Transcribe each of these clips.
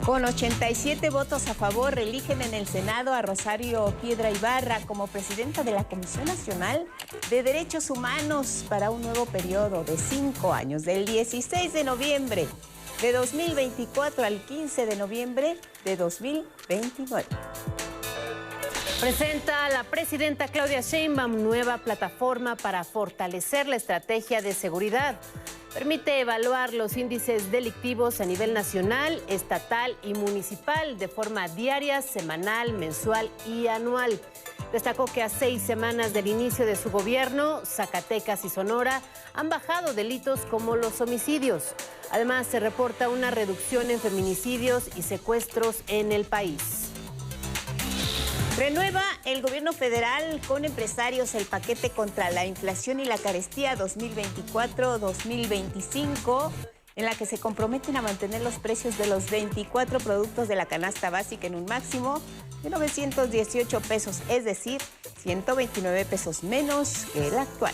Con 87 votos a favor, eligen en el Senado a Rosario Piedra Ibarra como presidenta de la Comisión Nacional de Derechos Humanos para un nuevo periodo de 5 años, del 16 de noviembre de 2024 al 15 de noviembre de 2029. Presenta la presidenta Claudia Sheinbaum nueva plataforma para fortalecer la estrategia de seguridad. Permite evaluar los índices delictivos a nivel nacional, estatal y municipal de forma diaria, semanal, mensual y anual. Destacó que a 6 semanas del inicio de su gobierno, Zacatecas y Sonora han bajado delitos como los homicidios. Además, se reporta una reducción en feminicidios y secuestros en el país. Renueva el gobierno federal con empresarios el paquete contra la inflación y la carestía 2024-2025, en la que se comprometen a mantener los precios de los 24 productos de la canasta básica en un máximo de 918 pesos, es decir, 129 pesos menos que el actual.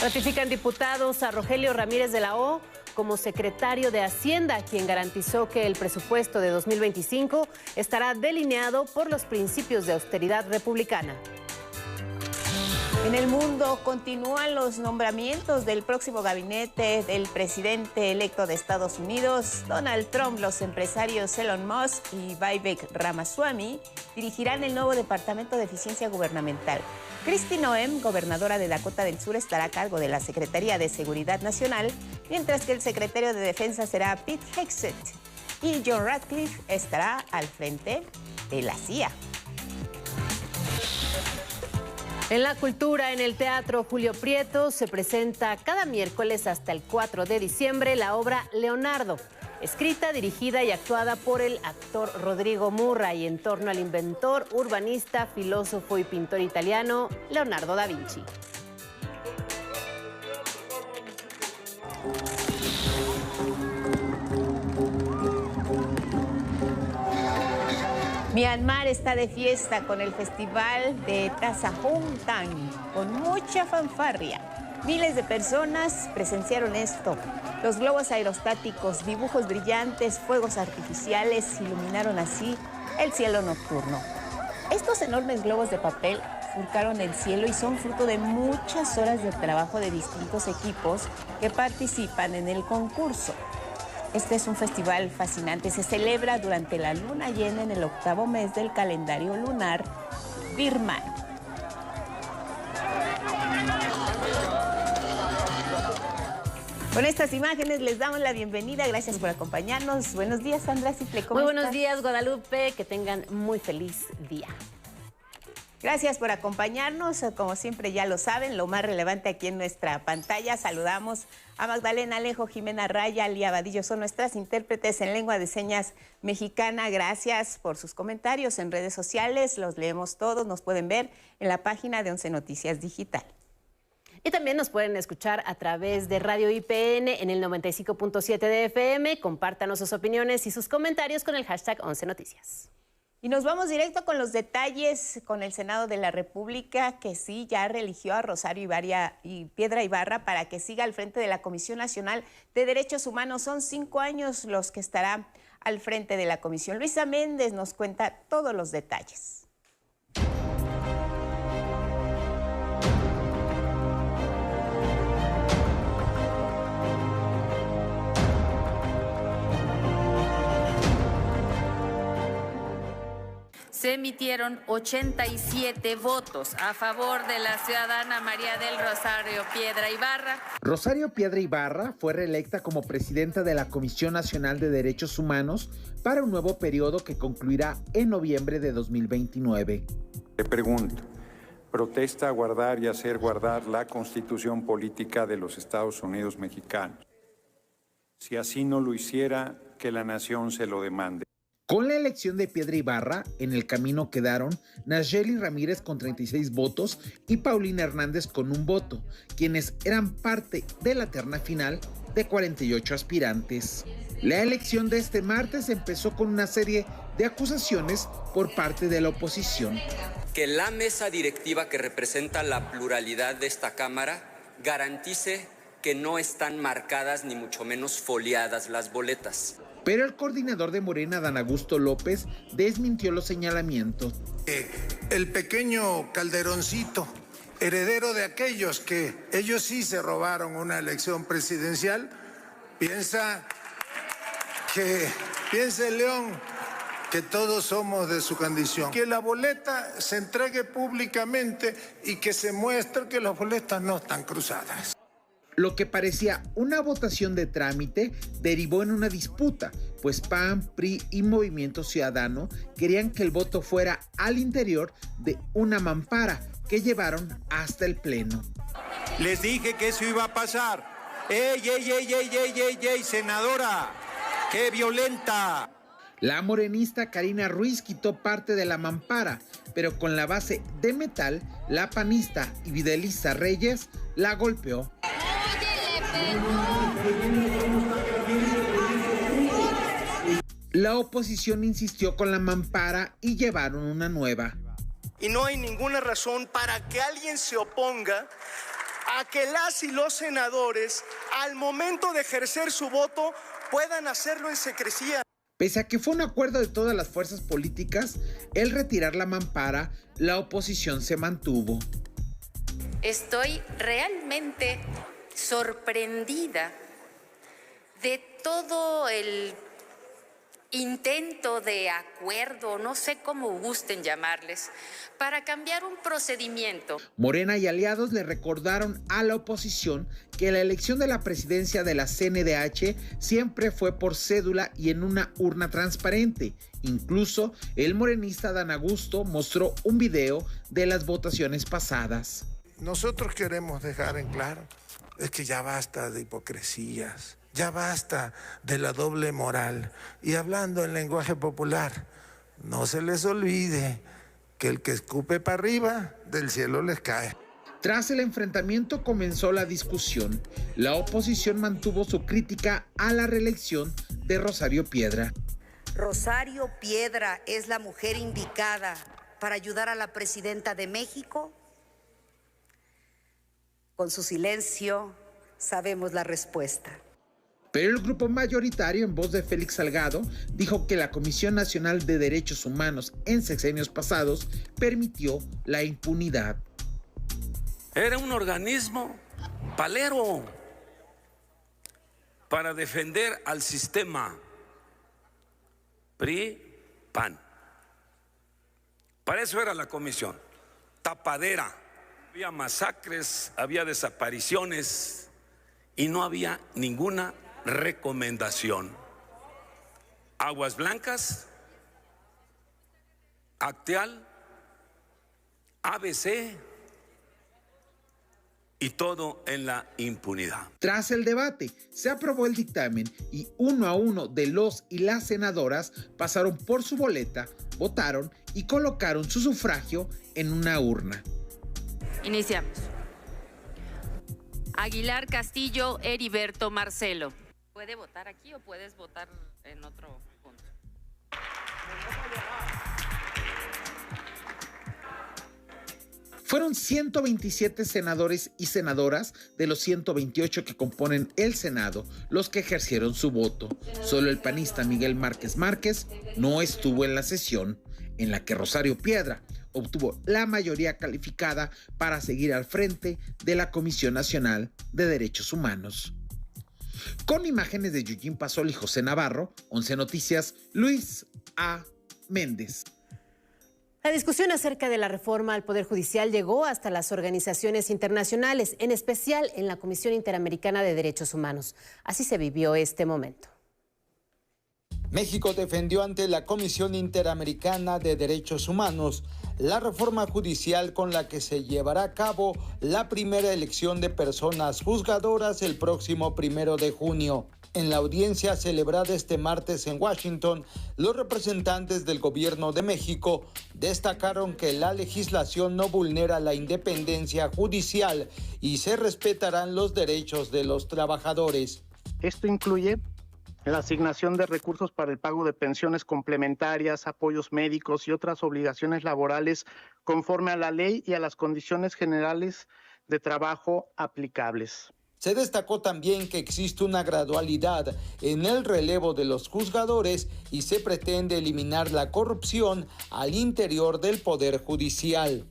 Ratifican diputados a Rogelio Ramírez de la O como secretario de Hacienda, quien garantizó que el presupuesto de 2025 estará delineado por los principios de austeridad republicana. En el mundo continúan los nombramientos del próximo gabinete del presidente electo de Estados Unidos, Donald Trump. Los empresarios Elon Musk y Vivek Ramaswamy dirigirán el nuevo Departamento de Eficiencia Gubernamental. Kristi Noem, gobernadora de Dakota del Sur, estará a cargo de la Secretaría de Seguridad Nacional, mientras que el secretario de Defensa será Pete Hegseth y John Ratcliffe estará al frente de la CIA. En la cultura, en el Teatro Julio Prieto, se presenta cada miércoles hasta el 4 de diciembre la obra Leonardo, escrita, dirigida y actuada por el actor Rodrigo Murray en torno al inventor, urbanista, filósofo y pintor italiano Leonardo da Vinci. Myanmar está de fiesta con el festival de Tasahumtang, con mucha fanfarria. Miles de personas presenciaron esto. Los globos aerostáticos, dibujos brillantes, fuegos artificiales iluminaron así el cielo nocturno. Estos enormes globos de papel surcaron el cielo y son fruto de muchas horas de trabajo de distintos equipos que participan en el concurso. Este es un festival fascinante. Se celebra durante la luna llena en el 8º mes del calendario lunar birmano. Con estas imágenes les damos la bienvenida. Gracias por acompañarnos. Buenos días, Sandra Ciple. Muy buenos días, Guadalupe. Que tengan muy feliz día. Gracias por acompañarnos. Como siempre ya lo saben, lo más relevante aquí en nuestra pantalla. Saludamos a Magdalena Alejo, Jimena Raya, Lía Vadillo. Son nuestras intérpretes en lengua de señas mexicana. Gracias por sus comentarios en redes sociales. Los leemos todos. Nos pueden ver en la página de 11 Noticias Digital. Y también nos pueden escuchar a través de Radio IPN en el 95.7 de FM. Compártanos sus opiniones y sus comentarios con el hashtag 11 Noticias. Y nos vamos directo con los detalles con el Senado de la República, que sí ya reeligió a Rosario Piedra Ibarra para que siga al frente de la Comisión Nacional de Derechos Humanos. Son 5 años los que estará al frente de la comisión. Luisa Méndez nos cuenta todos los detalles. Se emitieron 87 votos a favor de la ciudadana María del Rosario Piedra Ibarra. Rosario Piedra Ibarra fue reelecta como presidenta de la Comisión Nacional de Derechos Humanos para un nuevo periodo que concluirá en noviembre de 2029. Le pregunto, ¿protesta guardar y hacer guardar la Constitución Política de los Estados Unidos mexicanos? Si así no lo hiciera, que la nación se lo demande. Con la elección de Piedra Ibarra, en el camino quedaron Nayeli Ramírez con 36 votos y Paulina Hernández con 1 voto, quienes eran parte de la terna final de 48 aspirantes. La elección de este martes empezó con una serie de acusaciones por parte de la oposición. Que la mesa directiva que representa la pluralidad de esta Cámara garantice que no están marcadas ni mucho menos foliadas las boletas. Pero el coordinador de Morena, Adán Augusto López, desmintió los señalamientos. El pequeño Calderoncito, heredero de aquellos que ellos sí se robaron una elección presidencial, piensa el León que todos somos de su condición. Que la boleta se entregue públicamente y que se muestre que las boletas no están cruzadas. Lo que parecía una votación de trámite derivó en una disputa, pues PAN, PRI y Movimiento Ciudadano querían que el voto fuera al interior de una mampara que llevaron hasta el pleno. Les dije que eso iba a pasar. ¡Ey, senadora! ¡Qué violenta! La morenista Karina Ruiz quitó parte de la mampara, pero con la base de metal, la panista y Fidelisa Reyes la golpeó. La oposición insistió con la mampara y llevaron una nueva. Y no hay ninguna razón para que alguien se oponga a que las y los senadores, al momento de ejercer su voto, puedan hacerlo en secrecía. Pese a que fue un acuerdo de todas las fuerzas políticas, el retirar la mampara, la oposición se mantuvo. Estoy realmente sorprendida de todo el intento de acuerdo, no sé cómo gusten llamarles, para cambiar un procedimiento. Morena y aliados le recordaron a la oposición que la elección de la presidencia de la CNDH siempre fue por cédula y en una urna transparente. Incluso el morenista Adán Augusto mostró un video de las votaciones pasadas. Nosotros queremos dejar en claro, es que ya basta de hipocresías, ya basta de la doble moral. Y hablando en lenguaje popular, no se les olvide que el que escupe para arriba, del cielo les cae. Tras el enfrentamiento comenzó la discusión. La oposición mantuvo su crítica a la reelección de Rosario Piedra. Rosario Piedra es la mujer indicada para ayudar a la presidenta de México. Con su silencio sabemos la respuesta. Pero el grupo mayoritario, en voz de Félix Salgado, dijo que la Comisión Nacional de Derechos Humanos en sexenios pasados permitió la impunidad. Era un organismo palero para defender al sistema PRI-PAN. Para eso era la comisión, tapadera. Había masacres, había desapariciones y no había ninguna recomendación. Aguas Blancas, Acteal, ABC y todo en la impunidad. Tras el debate, se aprobó el dictamen y uno a uno de los y las senadoras pasaron por su boleta, votaron y colocaron su sufragio en una urna. Iniciamos. Aguilar Castillo Heriberto Marcelo. ¿Puede votar aquí o puedes votar en otro punto? Fueron 127 senadores y senadoras de los 128 que componen el Senado los que ejercieron su voto. Solo el panista Miguel Márquez Márquez no estuvo en la sesión, en la que Rosario Piedra obtuvo la mayoría calificada para seguir al frente de la Comisión Nacional de Derechos Humanos. Con imágenes de Yujin Pasol y José Navarro, 11 Noticias, Luis A. Méndez. La discusión acerca de la reforma al Poder Judicial llegó hasta las organizaciones internacionales, en especial en la Comisión Interamericana de Derechos Humanos. Así se vivió este momento. México defendió ante la Comisión Interamericana de Derechos Humanos la reforma judicial con la que se llevará a cabo la primera elección de personas juzgadoras el próximo 1 de junio. En la audiencia celebrada este martes en Washington, los representantes del gobierno de México destacaron que la legislación no vulnera la independencia judicial y se respetarán los derechos de los trabajadores. Esto incluye la asignación de recursos para el pago de pensiones complementarias, apoyos médicos y otras obligaciones laborales conforme a la ley y a las condiciones generales de trabajo aplicables. Se destacó también que existe una gradualidad en el relevo de los juzgadores y se pretende eliminar la corrupción al interior del Poder Judicial.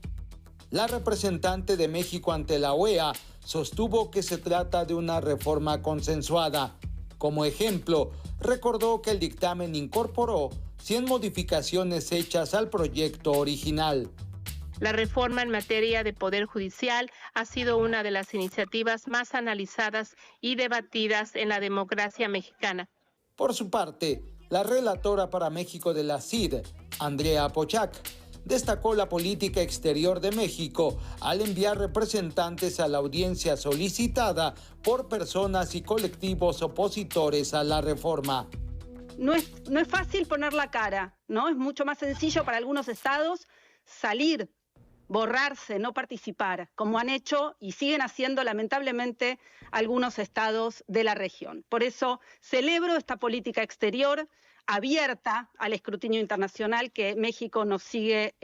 La representante de México ante la OEA sostuvo que se trata de una reforma consensuada. Como ejemplo, recordó que el dictamen incorporó 100 modificaciones hechas al proyecto original. La reforma en materia de Poder Judicial ha sido una de las iniciativas más analizadas y debatidas en la democracia mexicana. Por su parte, la relatora para México de la CID, Andrea Pochac, destacó la política exterior de México al enviar representantes a la audiencia solicitada por personas y colectivos opositores a la reforma. No es fácil poner la cara, ¿no? Es mucho más sencillo para algunos estados salir, borrarse, no participar, como han hecho y siguen haciendo lamentablemente algunos estados de la región. Por eso celebro esta política exterior abierta al escrutinio internacional que México nos sigue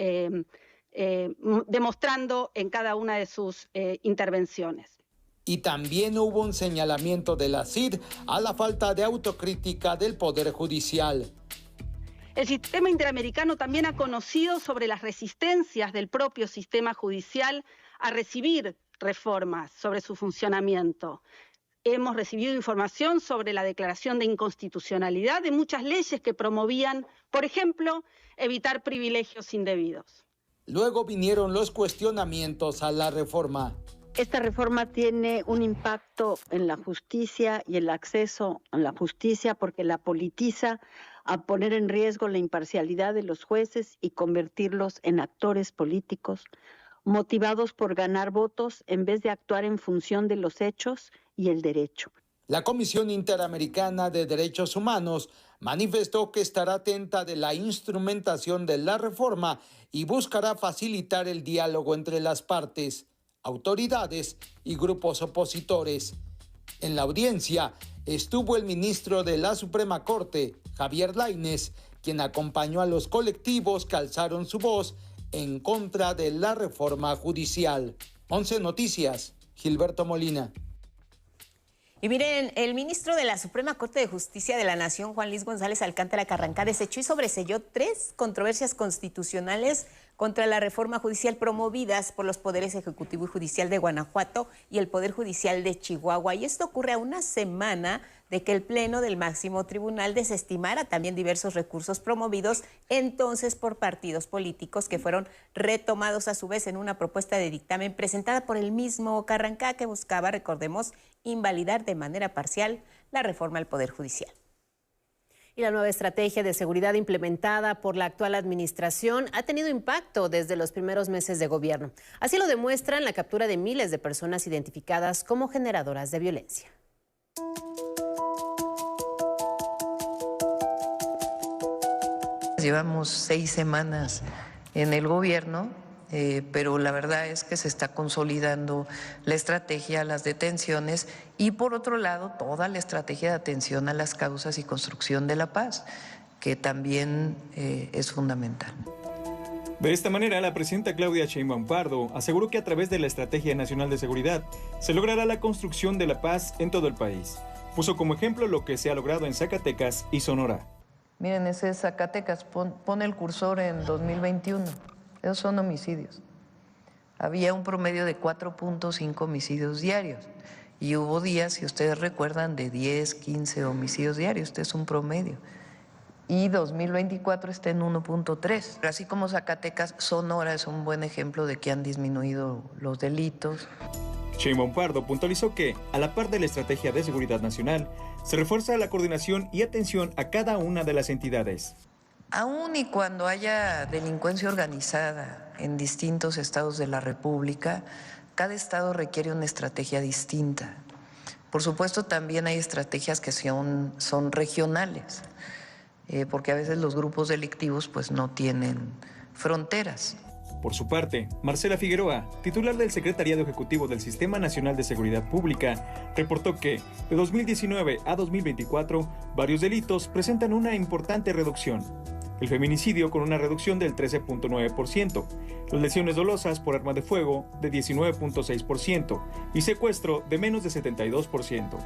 demostrando en cada una de sus intervenciones. Y también hubo un señalamiento de la CID a la falta de autocrítica del Poder Judicial. El sistema interamericano también ha conocido sobre las resistencias del propio sistema judicial a recibir reformas sobre su funcionamiento. Hemos recibido información sobre la declaración de inconstitucionalidad de muchas leyes que promovían, por ejemplo, evitar privilegios indebidos. Luego vinieron los cuestionamientos a la reforma. Esta reforma tiene un impacto en la justicia y el acceso a la justicia porque la politiza a poner en riesgo la imparcialidad de los jueces y convertirlos en actores políticos motivados por ganar votos en vez de actuar en función de los hechos y el derecho. La Comisión Interamericana de Derechos Humanos manifestó que estará atenta de la instrumentación de la reforma y buscará facilitar el diálogo entre las partes, autoridades y grupos opositores. En la audiencia estuvo el ministro de la Suprema Corte, Javier Lainez, quien acompañó a los colectivos que alzaron su voz en contra de la reforma judicial. 11 Noticias, Gilberto Molina. Y miren, el ministro de la Suprema Corte de Justicia de la Nación, Juan Luis González Alcántara Carrancá, desechó y sobreseyó 3 controversias constitucionales contra la reforma judicial promovidas por los poderes ejecutivo y judicial de Guanajuato y el Poder Judicial de Chihuahua. Y esto ocurre a una semana de que el Pleno del Máximo Tribunal desestimara también diversos recursos promovidos entonces por partidos políticos que fueron retomados a su vez en una propuesta de dictamen presentada por el mismo Carrancá que buscaba, recordemos, invalidar de manera parcial la reforma al Poder Judicial. Y la nueva estrategia de seguridad implementada por la actual administración ha tenido impacto desde los primeros meses de gobierno. Así lo demuestra la captura de miles de personas identificadas como generadoras de violencia. Llevamos 6 semanas en el gobierno, pero la verdad es que se está consolidando la estrategia, las detenciones y por otro lado toda la estrategia de atención a las causas y construcción de la paz, que también es fundamental. De esta manera, la presidenta Claudia Sheinbaum Pardo aseguró que a través de la Estrategia Nacional de Seguridad se logrará la construcción de la paz en todo el país. Puso como ejemplo lo que se ha logrado en Zacatecas y Sonora. Miren, ese es Zacatecas, pone el cursor en 2021. Esos son homicidios. Había un promedio de 4.5 homicidios diarios y hubo días, si ustedes recuerdan, de 10, 15 homicidios diarios. Este es un promedio. Y 2024 está en 1.3. Así como Zacatecas, Sonora es un buen ejemplo de que han disminuido los delitos. Sheinbaum Pardo puntualizó que, a la par de la Estrategia de Seguridad Nacional, se refuerza la coordinación y atención a cada una de las entidades. Aún y cuando haya delincuencia organizada en distintos estados de la República, cada estado requiere una estrategia distinta. Por supuesto, también hay estrategias que son regionales, porque a veces los grupos delictivos pues no tienen fronteras. Por su parte, Marcela Figueroa, titular del Secretariado Ejecutivo del Sistema Nacional de Seguridad Pública, reportó que de 2019 a 2024 varios delitos presentan una importante reducción. El feminicidio con una reducción del 13.9%, las lesiones dolosas por arma de fuego de 19.6% y secuestro de menos de 72%.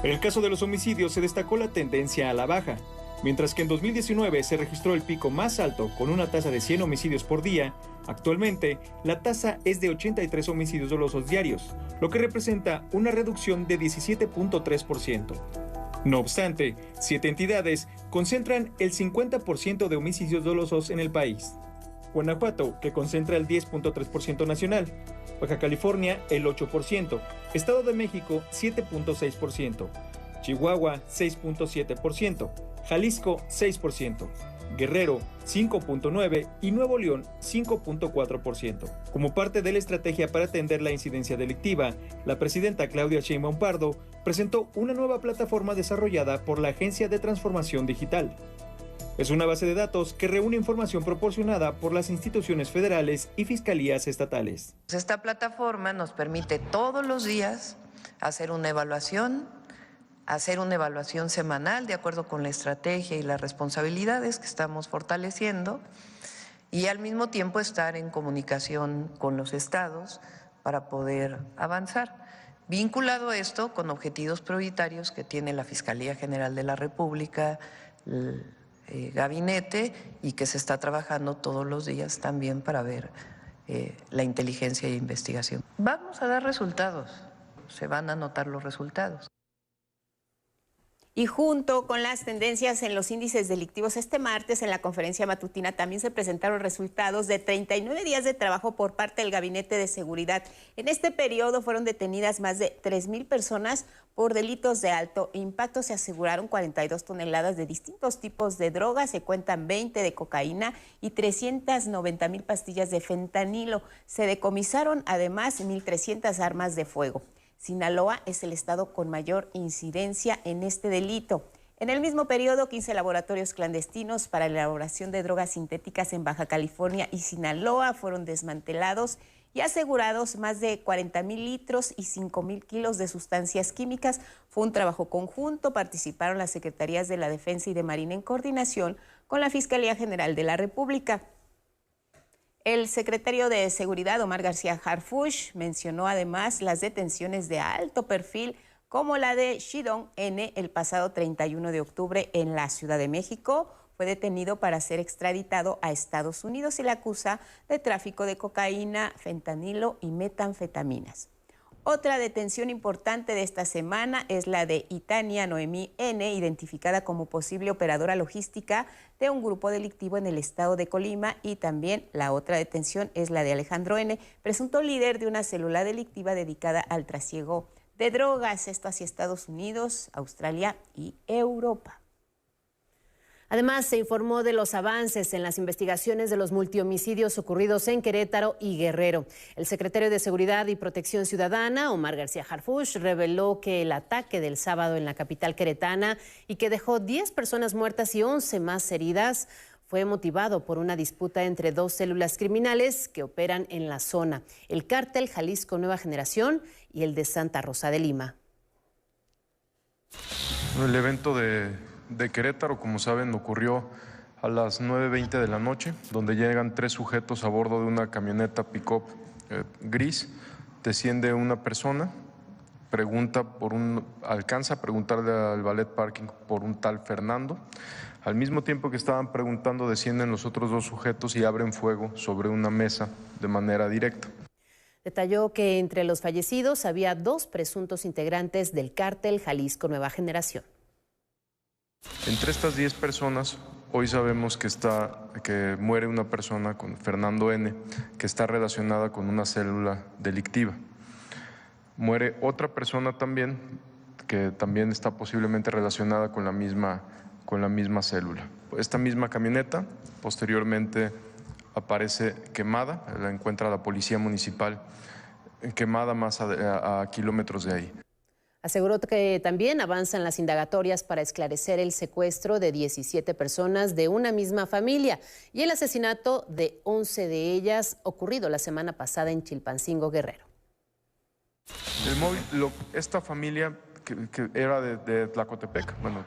En el caso de los homicidios se destacó la tendencia a la baja, mientras que en 2019 se registró el pico más alto con una tasa de 100 homicidios por día. Actualmente la tasa es de 83 homicidios dolosos diarios, lo que representa una reducción de 17.3%. No obstante, 7 entidades concentran el 50% de homicidios dolosos en el país. Guanajuato, que concentra el 10.3% nacional, Baja California el 8%, Estado de México 7.6%, Chihuahua 6.7%, Jalisco 6%, Guerrero 5.9% y Nuevo León 5.4%. Como parte de la estrategia para atender la incidencia delictiva, la presidenta Claudia Sheinbaum Pardo presentó una nueva plataforma desarrollada por la Agencia de Transformación Digital. Es una base de datos que reúne información proporcionada por las instituciones federales y fiscalías estatales. Esta plataforma nos permite todos los días hacer una evaluación semanal de acuerdo con la estrategia y las responsabilidades que estamos fortaleciendo y al mismo tiempo estar en comunicación con los estados para poder avanzar. Vinculado esto con objetivos prioritarios que tiene la Fiscalía General de la República, el gabinete, y que se está trabajando todos los días también para ver la inteligencia e investigación. Vamos a dar resultados, se van a notar los resultados. Y junto con las tendencias en los índices delictivos, este martes en la conferencia matutina también se presentaron resultados de 39 días de trabajo por parte del Gabinete de Seguridad. En este periodo fueron detenidas más de 3,000 personas por delitos de alto impacto. Se aseguraron 42 toneladas de distintos tipos de drogas, se cuentan 20 de cocaína y 390,000 pastillas de fentanilo. Se decomisaron además 1,300 armas de fuego. Sinaloa es el estado con mayor incidencia en este delito. En el mismo periodo, 15 laboratorios clandestinos para la elaboración de drogas sintéticas en Baja California y Sinaloa fueron desmantelados y asegurados más de 40,000 litros y 5,000 kilos de sustancias químicas. Fue un trabajo conjunto, participaron las Secretarías de la Defensa y de Marina en coordinación con la Fiscalía General de la República. El secretario de Seguridad, Omar García Harfuch, mencionó además las detenciones de alto perfil como la de Shidong N. el pasado 31 de octubre en la Ciudad de México. Fue detenido para ser extraditado a Estados Unidos y le acusa de tráfico de cocaína, fentanilo y metanfetaminas. Otra detención importante de esta semana es la de Itania Noemí N., identificada como posible operadora logística de un grupo delictivo en el estado de Colima, y también la otra detención es la de Alejandro N., presunto líder de una célula delictiva dedicada al trasiego de drogas, esto hacia Estados Unidos, Australia y Europa. Además, se informó de los avances en las investigaciones de los multihomicidios ocurridos en Querétaro y Guerrero. El secretario de Seguridad y Protección Ciudadana, Omar García Harfuch, reveló que el ataque del sábado en la capital queretana y que dejó 10 personas muertas y 11 más heridas fue motivado por una disputa entre dos células criminales que operan en la zona, el Cártel Jalisco Nueva Generación y el de Santa Rosa de Lima. El evento de Querétaro, como saben, ocurrió a las 9:20 de la noche, donde llegan 3 sujetos a bordo de una camioneta pick-up gris. Desciende una persona, alcanza a preguntarle al valet parking por un tal Fernando. Al mismo tiempo que estaban preguntando, descienden los otros 2 sujetos y abren fuego sobre una mesa de manera directa. Detalló que entre los fallecidos había 2 presuntos integrantes del Cártel Jalisco Nueva Generación. Entre estas 10 personas, hoy sabemos que muere una persona con Fernando N., que está relacionada con una célula delictiva. Muere otra persona también, que también está posiblemente relacionada con la misma célula. Esta misma camioneta posteriormente aparece quemada, la encuentra la policía municipal quemada más a kilómetros de ahí. Aseguró que también avanzan las indagatorias para esclarecer el secuestro de 17 personas de una misma familia y el asesinato de 11 de ellas ocurrido la semana pasada en Chilpancingo, Guerrero. El móvil, esta familia que era de Tlacotepec, bueno,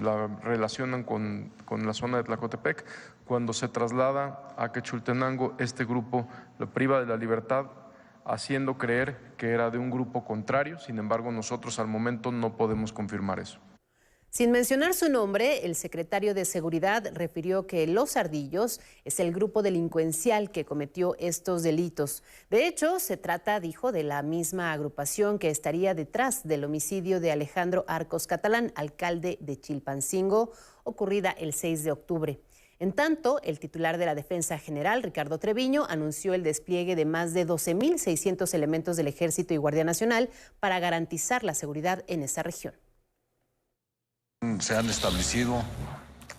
la relacionan con la zona de Tlacotepec. Cuando se traslada a Quechultenango, este grupo lo priva de la libertad, haciendo creer que era de un grupo contrario. Sin embargo, nosotros al momento no podemos confirmar eso. Sin mencionar su nombre, el secretario de Seguridad refirió que Los Ardillos es el grupo delincuencial que cometió estos delitos. De hecho, se trata, dijo, de la misma agrupación que estaría detrás del homicidio de Alejandro Arcos Catalán, alcalde de Chilpancingo, ocurrida el 6 de octubre. En tanto, el titular de la Defensa General, Ricardo Treviño, anunció el despliegue de más de 12,600 elementos del Ejército y Guardia Nacional para garantizar la seguridad en esa región. Se han establecido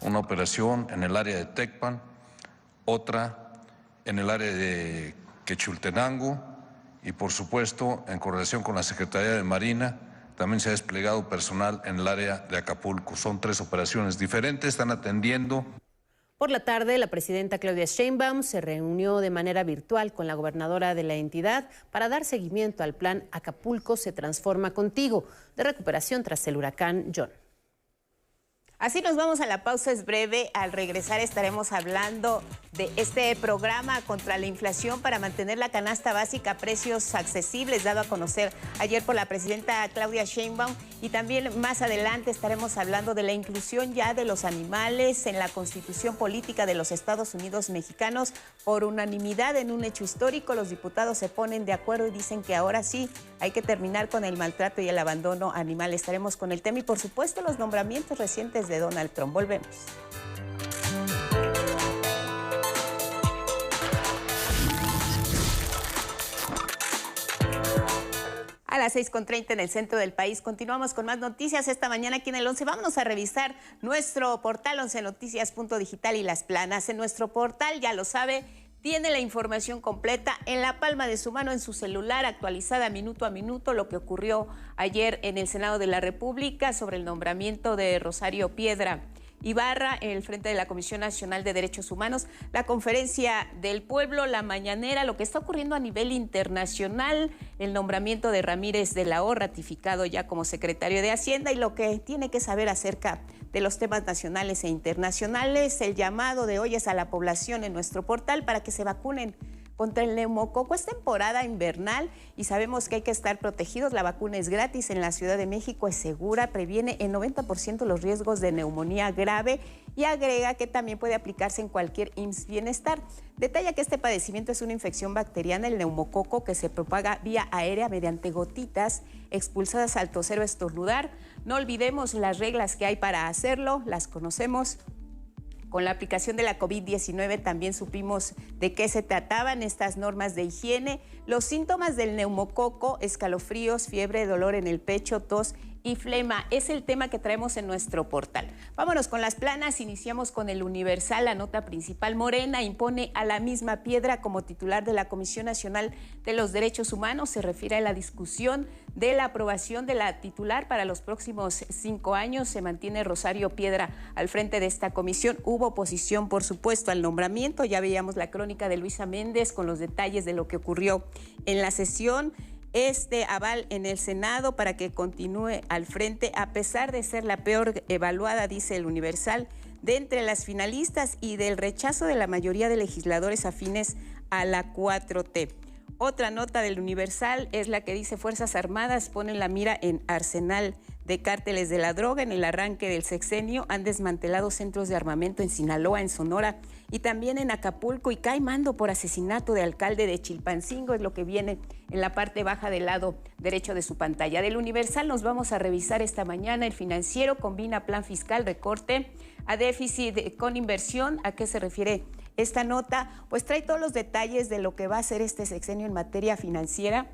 una operación en el área de Tecpan, otra en el área de Quechultenango y, por supuesto, en coordinación con la Secretaría de Marina, también se ha desplegado personal en el área de Acapulco. Son 3 operaciones diferentes, están atendiendo. Por la tarde, la presidenta Claudia Sheinbaum se reunió de manera virtual con la gobernadora de la entidad para dar seguimiento al plan Acapulco se transforma contigo, de recuperación tras el huracán John. Así nos vamos a la pausa, es breve. Al regresar estaremos hablando de este programa contra la inflación para mantener la canasta básica a precios accesibles, dado a conocer ayer por la presidenta Claudia Sheinbaum. Y también más adelante estaremos hablando de la inclusión ya de los animales en la Constitución Política de los Estados Unidos Mexicanos. Por unanimidad, en un hecho histórico, los diputados se ponen de acuerdo y dicen que ahora sí hay que terminar con el maltrato y el abandono animal. Estaremos con el tema y, por supuesto, los nombramientos recientes de Donald Trump. Volvemos. A las 6:30 en el centro del país. Continuamos con más noticias esta mañana aquí en el 11. Vámonos a revisar nuestro portal 11noticias.digital y Las Planas. En nuestro portal, ya lo sabe, tiene la información completa en la palma de su mano, en su celular, actualizada minuto a minuto, lo que ocurrió ayer en el Senado de la República sobre el nombramiento de Rosario Piedra Ibarra en el frente de la Comisión Nacional de Derechos Humanos, la Conferencia del Pueblo, la mañanera, lo que está ocurriendo a nivel internacional, el nombramiento de Ramírez de la O, ratificado ya como secretario de Hacienda, y lo que tiene que saber acerca de los temas nacionales e internacionales. El llamado de hoy es a la población en nuestro portal para que se vacunen contra el neumococo. Es temporada invernal y sabemos que hay que estar protegidos. La vacuna es gratis en la Ciudad de México, es segura, previene en 90% los riesgos de neumonía grave y agrega que también puede aplicarse en cualquier IMSS Bienestar. Detalla que este padecimiento es una infección bacteriana, el neumococo, que se propaga vía aérea mediante gotitas expulsadas al toser o estornudar. No olvidemos las reglas que hay para hacerlo, las conocemos. Con la aplicación de la COVID-19 también supimos de qué se trataban estas normas de higiene. Los síntomas del neumococo, escalofríos, fiebre, dolor en el pecho, tos y flema, es el tema que traemos en nuestro portal. Vámonos con Las Planas, iniciamos con el Universal, la nota principal. Morena impone a la misma Piedra como titular de la Comisión Nacional de los Derechos Humanos. Se refiere a la discusión de la aprobación de la titular para los próximos 5 años. Se mantiene Rosario Piedra al frente de esta comisión. Hubo oposición, por supuesto, al nombramiento. Ya veíamos la crónica de Luisa Méndez con los detalles de lo que ocurrió en la sesión. Este aval en el Senado para que continúe al frente, a pesar de ser la peor evaluada, dice el Universal, de entre las finalistas y del rechazo de la mayoría de legisladores afines a la 4T. Otra nota del Universal es la que dice: Fuerzas Armadas ponen la mira en arsenal de cárteles de la droga. En el arranque del sexenio han desmantelado centros de armamento en Sinaloa, en Sonora y también en Acapulco, y cae mando por asesinato de alcalde de Chilpancingo. Es lo que viene en la parte baja del lado derecho de su pantalla. Del Universal nos vamos a revisar esta mañana. El Financiero combina plan fiscal, recorte a déficit con inversión. ¿A qué se refiere esta nota? Pues trae todos los detalles de lo que va a hacer este sexenio en materia financiera.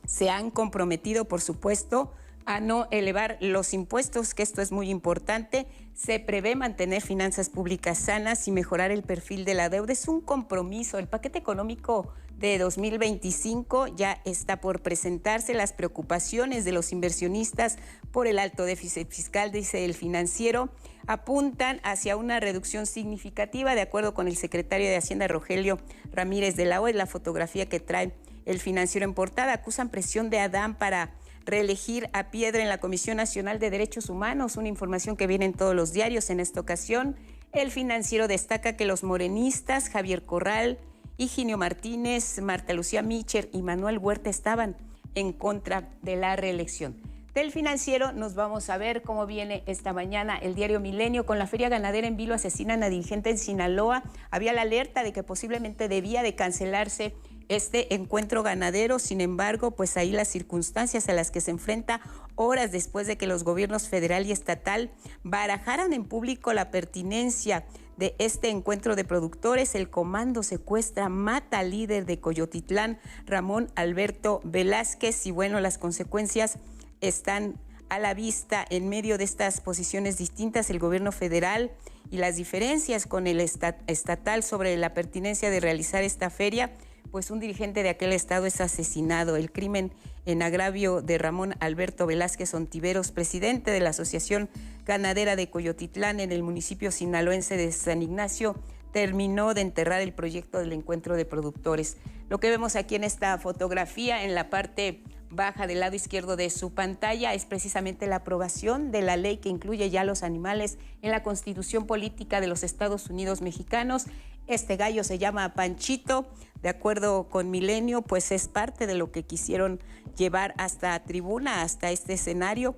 Se han comprometido, por supuesto, a no elevar los impuestos, que esto es muy importante. Se prevé mantener finanzas públicas sanas y mejorar el perfil de la deuda. Es un compromiso. El paquete económico de 2025 ya está por presentarse. Las preocupaciones de los inversionistas por el alto déficit fiscal, dice El Financiero, apuntan hacia una reducción significativa. De acuerdo con el secretario de Hacienda, Rogelio Ramírez de la O, la fotografía que trae El Financiero en portada, acusan presión de Adán para reelegir a Piedra en la Comisión Nacional de Derechos Humanos, una información que viene en todos los diarios. En esta ocasión, El Financiero destaca que los morenistas Javier Corral, Higinio Martínez, Marta Lucía Micher y Manuel Huerta estaban en contra de la reelección. Del Financiero nos vamos a ver cómo viene esta mañana el diario Milenio. Con la feria ganadera en vilo asesinan a dirigente en Sinaloa. Había la alerta de que posiblemente debía de cancelarse este encuentro ganadero. Sin embargo, pues ahí las circunstancias a las que se enfrenta horas después de que los gobiernos federal y estatal barajaran en público la pertinencia de este encuentro de productores. El comando secuestra, mata al líder de Coyotitlán, Ramón Alberto Velázquez, y bueno, las consecuencias están a la vista. En medio de estas posiciones distintas, el gobierno federal y las diferencias con el estatal sobre la pertinencia de realizar esta feria, pues un dirigente de aquel estado es asesinado. El crimen en agravio de Ramón Alberto Velázquez Ontiveros, presidente de la Asociación Ganadera de Coyotitlán en el municipio sinaloense de San Ignacio, terminó de enterrar el proyecto del encuentro de productores. Lo que vemos aquí en esta fotografía, en la parte baja del lado izquierdo de su pantalla, es precisamente la aprobación de la ley que incluye ya los animales en la Constitución Política de los Estados Unidos Mexicanos. Este gallo se llama Panchito. De acuerdo con Milenio, pues es parte de lo que quisieron llevar hasta tribuna, hasta este escenario,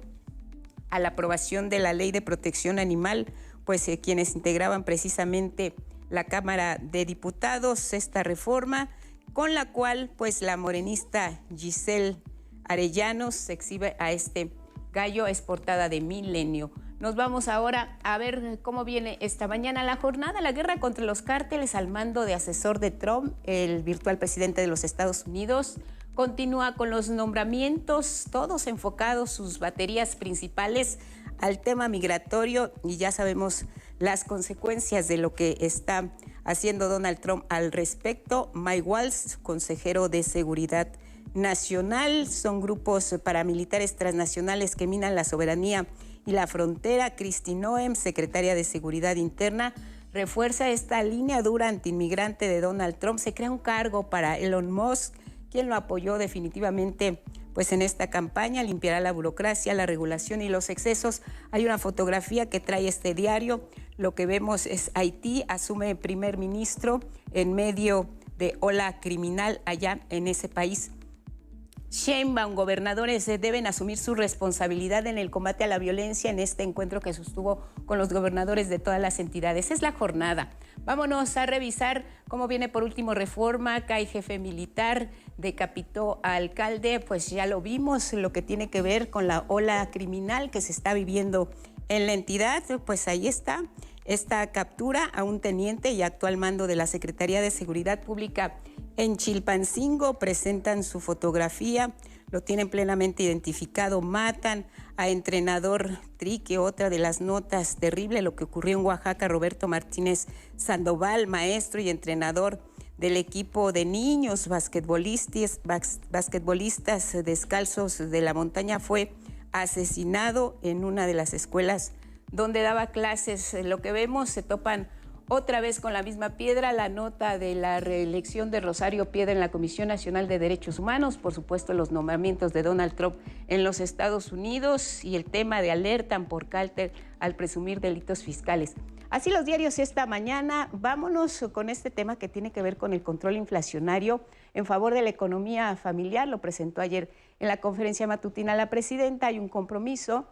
a la aprobación de la Ley de Protección Animal, pues quienes integraban precisamente la Cámara de Diputados, esta reforma, con la cual pues la morenista Giselle Arellanos exhibe a este gallo. Es portada de Milenio. Nos vamos ahora a ver cómo viene esta mañana la jornada. La guerra contra los cárteles al mando de asesor de Trump, el virtual presidente de los Estados Unidos, continúa con los nombramientos, todos enfocados, sus baterías principales al tema migratorio, y ya sabemos las consecuencias de lo que está haciendo Donald Trump al respecto. Mike Waltz, consejero de Seguridad Nacional, son grupos paramilitares transnacionales que minan la soberanía y la frontera. Kristi Noem, secretaria de Seguridad Interna, refuerza esta línea dura antiinmigrante de Donald Trump. Se crea un cargo para Elon Musk, quien lo apoyó definitivamente pues en esta campaña. Limpiará la burocracia, la regulación y los excesos. Hay una fotografía que trae este diario. Lo que vemos es Haití, asume primer ministro en medio de ola criminal allá en ese país. Sheinbaum, gobernadores deben asumir su responsabilidad en el combate a la violencia en este encuentro que sostuvo con los gobernadores de todas las entidades. Es la jornada. Vámonos a revisar cómo viene por último Reforma. Cae jefe militar, decapitó a alcalde. Pues ya lo vimos, lo que tiene que ver con la ola criminal que se está viviendo en la entidad. Pues ahí está esta captura a un teniente y actual mando de la Secretaría de Seguridad Pública en Chilpancingo. Presentan su fotografía, lo tienen plenamente identificado. Matan a entrenador Trique, otra de las notas. Terrible lo que ocurrió en Oaxaca. Roberto Martínez Sandoval, maestro y entrenador del equipo de niños basquetbolistas descalzos de la montaña, fue asesinado en una de las escuelas donde daba clases. Lo que vemos, se topan otra vez con la misma piedra, la nota de la reelección de Rosario Piedra en la Comisión Nacional de Derechos Humanos, por supuesto los nombramientos de Donald Trump en los Estados Unidos y el tema de alertan por cártel al presumir delitos fiscales. Así los diarios esta mañana. Vámonos con este tema que tiene que ver con el control inflacionario en favor de la economía familiar. Lo presentó ayer en la conferencia matutina la presidenta. Hay un compromiso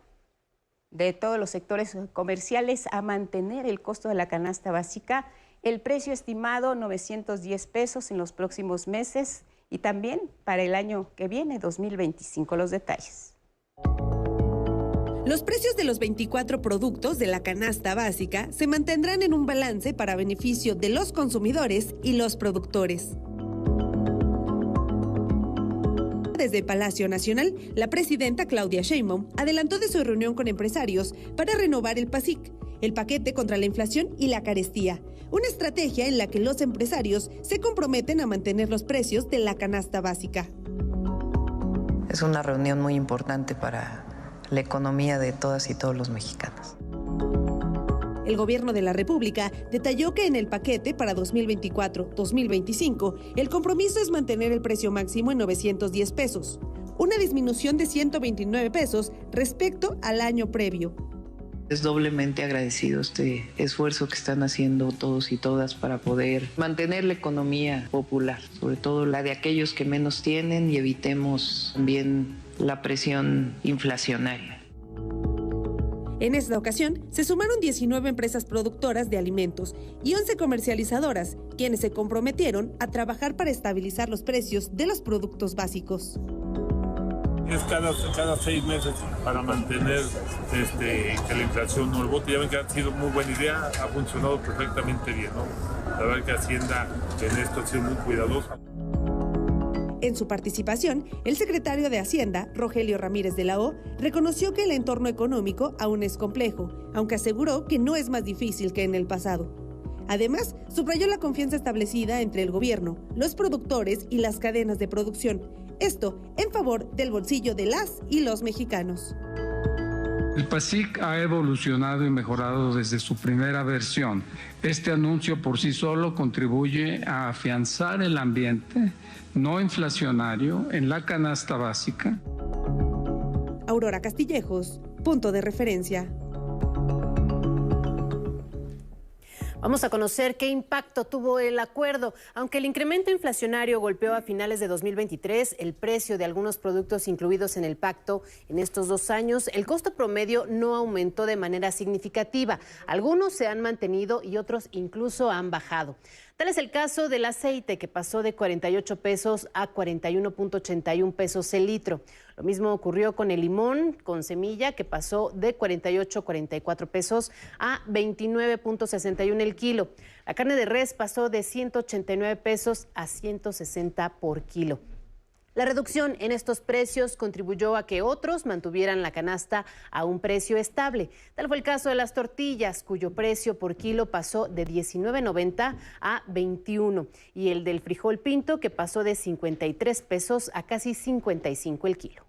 de todos los sectores comerciales a mantener el costo de la canasta básica, el precio estimado 910 pesos en los próximos meses y también para el año que viene, 2025. Los detalles. Los precios de los 24 productos de la canasta básica se mantendrán en un balance para beneficio de los consumidores y los productores. Desde Palacio Nacional, la presidenta Claudia Sheinbaum adelantó de su reunión con empresarios para renovar el PASIC, el paquete contra la inflación y la carestía, una estrategia en la que los empresarios se comprometen a mantener los precios de la canasta básica. Es una reunión muy importante para la economía de todas y todos los mexicanos. El gobierno de la República detalló que en el paquete para 2024-2025, el compromiso es mantener el precio máximo en 910 pesos, una disminución de 129 pesos respecto al año previo. Es doblemente agradecido este esfuerzo que están haciendo todos y todas para poder mantener la economía popular, sobre todo la de aquellos que menos tienen, y evitemos también la presión inflacionaria. En esta ocasión, se sumaron 19 empresas productoras de alimentos y 11 comercializadoras, quienes se comprometieron a trabajar para estabilizar los precios de los productos básicos. Es cada 6 meses para mantener que la inflación no rebote. Ya ven que ha sido muy buena idea, ha funcionado perfectamente bien, ¿no? La verdad que Hacienda en esto ha sido muy cuidadosa. En su participación, el secretario de Hacienda, Rogelio Ramírez de la O, reconoció que el entorno económico aún es complejo, aunque aseguró que no es más difícil que en el pasado. Además, subrayó la confianza establecida entre el gobierno, los productores y las cadenas de producción, esto en favor del bolsillo de las y los mexicanos. El PASIC ha evolucionado y mejorado desde su primera versión. Este anuncio por sí solo contribuye a afianzar el ambiente no inflacionario en la canasta básica. Aurora Castillejos, punto de referencia. Vamos a conocer qué impacto tuvo el acuerdo. Aunque el incremento inflacionario golpeó a finales de 2023 el precio de algunos productos incluidos en el pacto en estos 2 años, el costo promedio no aumentó de manera significativa. Algunos se han mantenido y otros incluso han bajado. Tal es el caso del aceite, que pasó de 48 pesos a 41.81 pesos el litro. Lo mismo ocurrió con el limón con semilla, que pasó de 48.44 pesos a 29.61 el kilo. La carne de res pasó de 189 pesos a 160 por kilo. La reducción en estos precios contribuyó a que otros mantuvieran la canasta a un precio estable. Tal fue el caso de las tortillas, cuyo precio por kilo pasó de 19.90 a 21, y el del frijol pinto, que pasó de 53 pesos a casi 55 el kilo.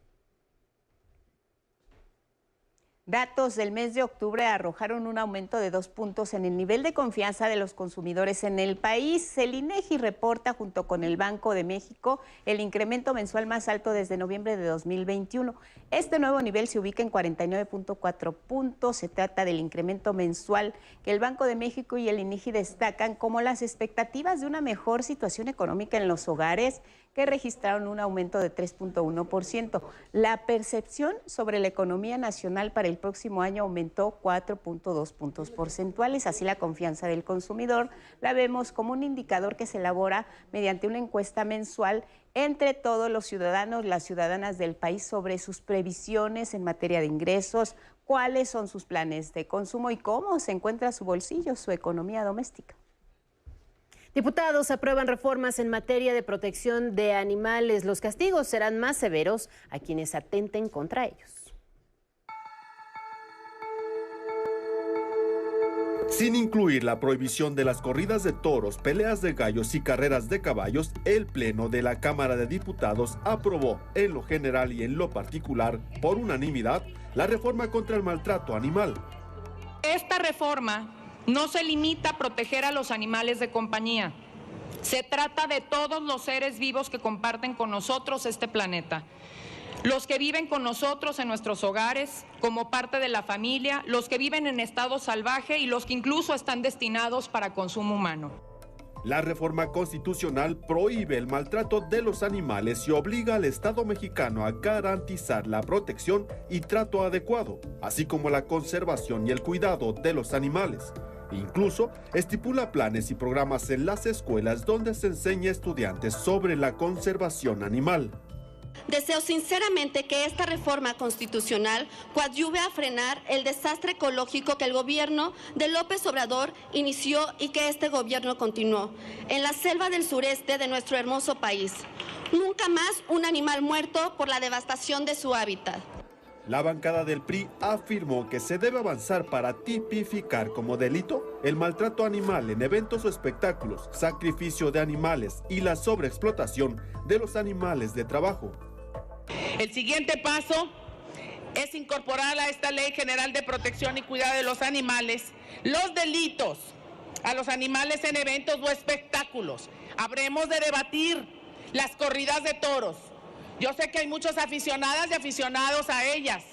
Datos del mes de octubre arrojaron un aumento de 2 puntos en el nivel de confianza de los consumidores en el país. El INEGI reporta, junto con el Banco de México, el incremento mensual más alto desde noviembre de 2021. Este nuevo nivel se ubica en 49.4 puntos. Se trata del incremento mensual que el Banco de México y el INEGI destacan como las expectativas de una mejor situación económica en los hogares, que registraron un aumento de 3.1%. La percepción sobre la economía nacional para el próximo año aumentó 4.2 puntos porcentuales. Así, la confianza del consumidor la vemos como un indicador que se elabora mediante una encuesta mensual entre todos los ciudadanos, las ciudadanas del país, sobre sus previsiones en materia de ingresos, cuáles son sus planes de consumo y cómo se encuentra su bolsillo, su economía doméstica. Diputados aprueban reformas en materia de protección de animales. Los castigos serán más severos a quienes atenten contra ellos. Sin incluir la prohibición de las corridas de toros, peleas de gallos y carreras de caballos, el Pleno de la Cámara de Diputados aprobó, en lo general y en lo particular, por unanimidad, la reforma contra el maltrato animal. Esta reforma no se limita a proteger a los animales de compañía. Se trata de todos los seres vivos que comparten con nosotros este planeta. Los que viven con nosotros en nuestros hogares, como parte de la familia, los que viven en estado salvaje y los que incluso están destinados para consumo humano. La reforma constitucional prohíbe el maltrato de los animales y obliga al Estado mexicano a garantizar la protección y trato adecuado, así como la conservación y el cuidado de los animales. Incluso estipula planes y programas en las escuelas donde se enseña a estudiantes sobre la conservación animal. Deseo sinceramente que esta reforma constitucional coadyuve a frenar el desastre ecológico que el gobierno de López Obrador inició y que este gobierno continuó en la selva del sureste de nuestro hermoso país. Nunca más un animal muerto por la devastación de su hábitat. La bancada del PRI afirmó que se debe avanzar para tipificar como delito el maltrato animal en eventos o espectáculos, sacrificio de animales y la sobreexplotación de los animales de trabajo. El siguiente paso es incorporar a esta Ley General de Protección y Cuidado de los Animales los delitos a los animales en eventos o espectáculos. Habremos de debatir las corridas de toros. Yo sé que hay muchas aficionadas y aficionados a ellas,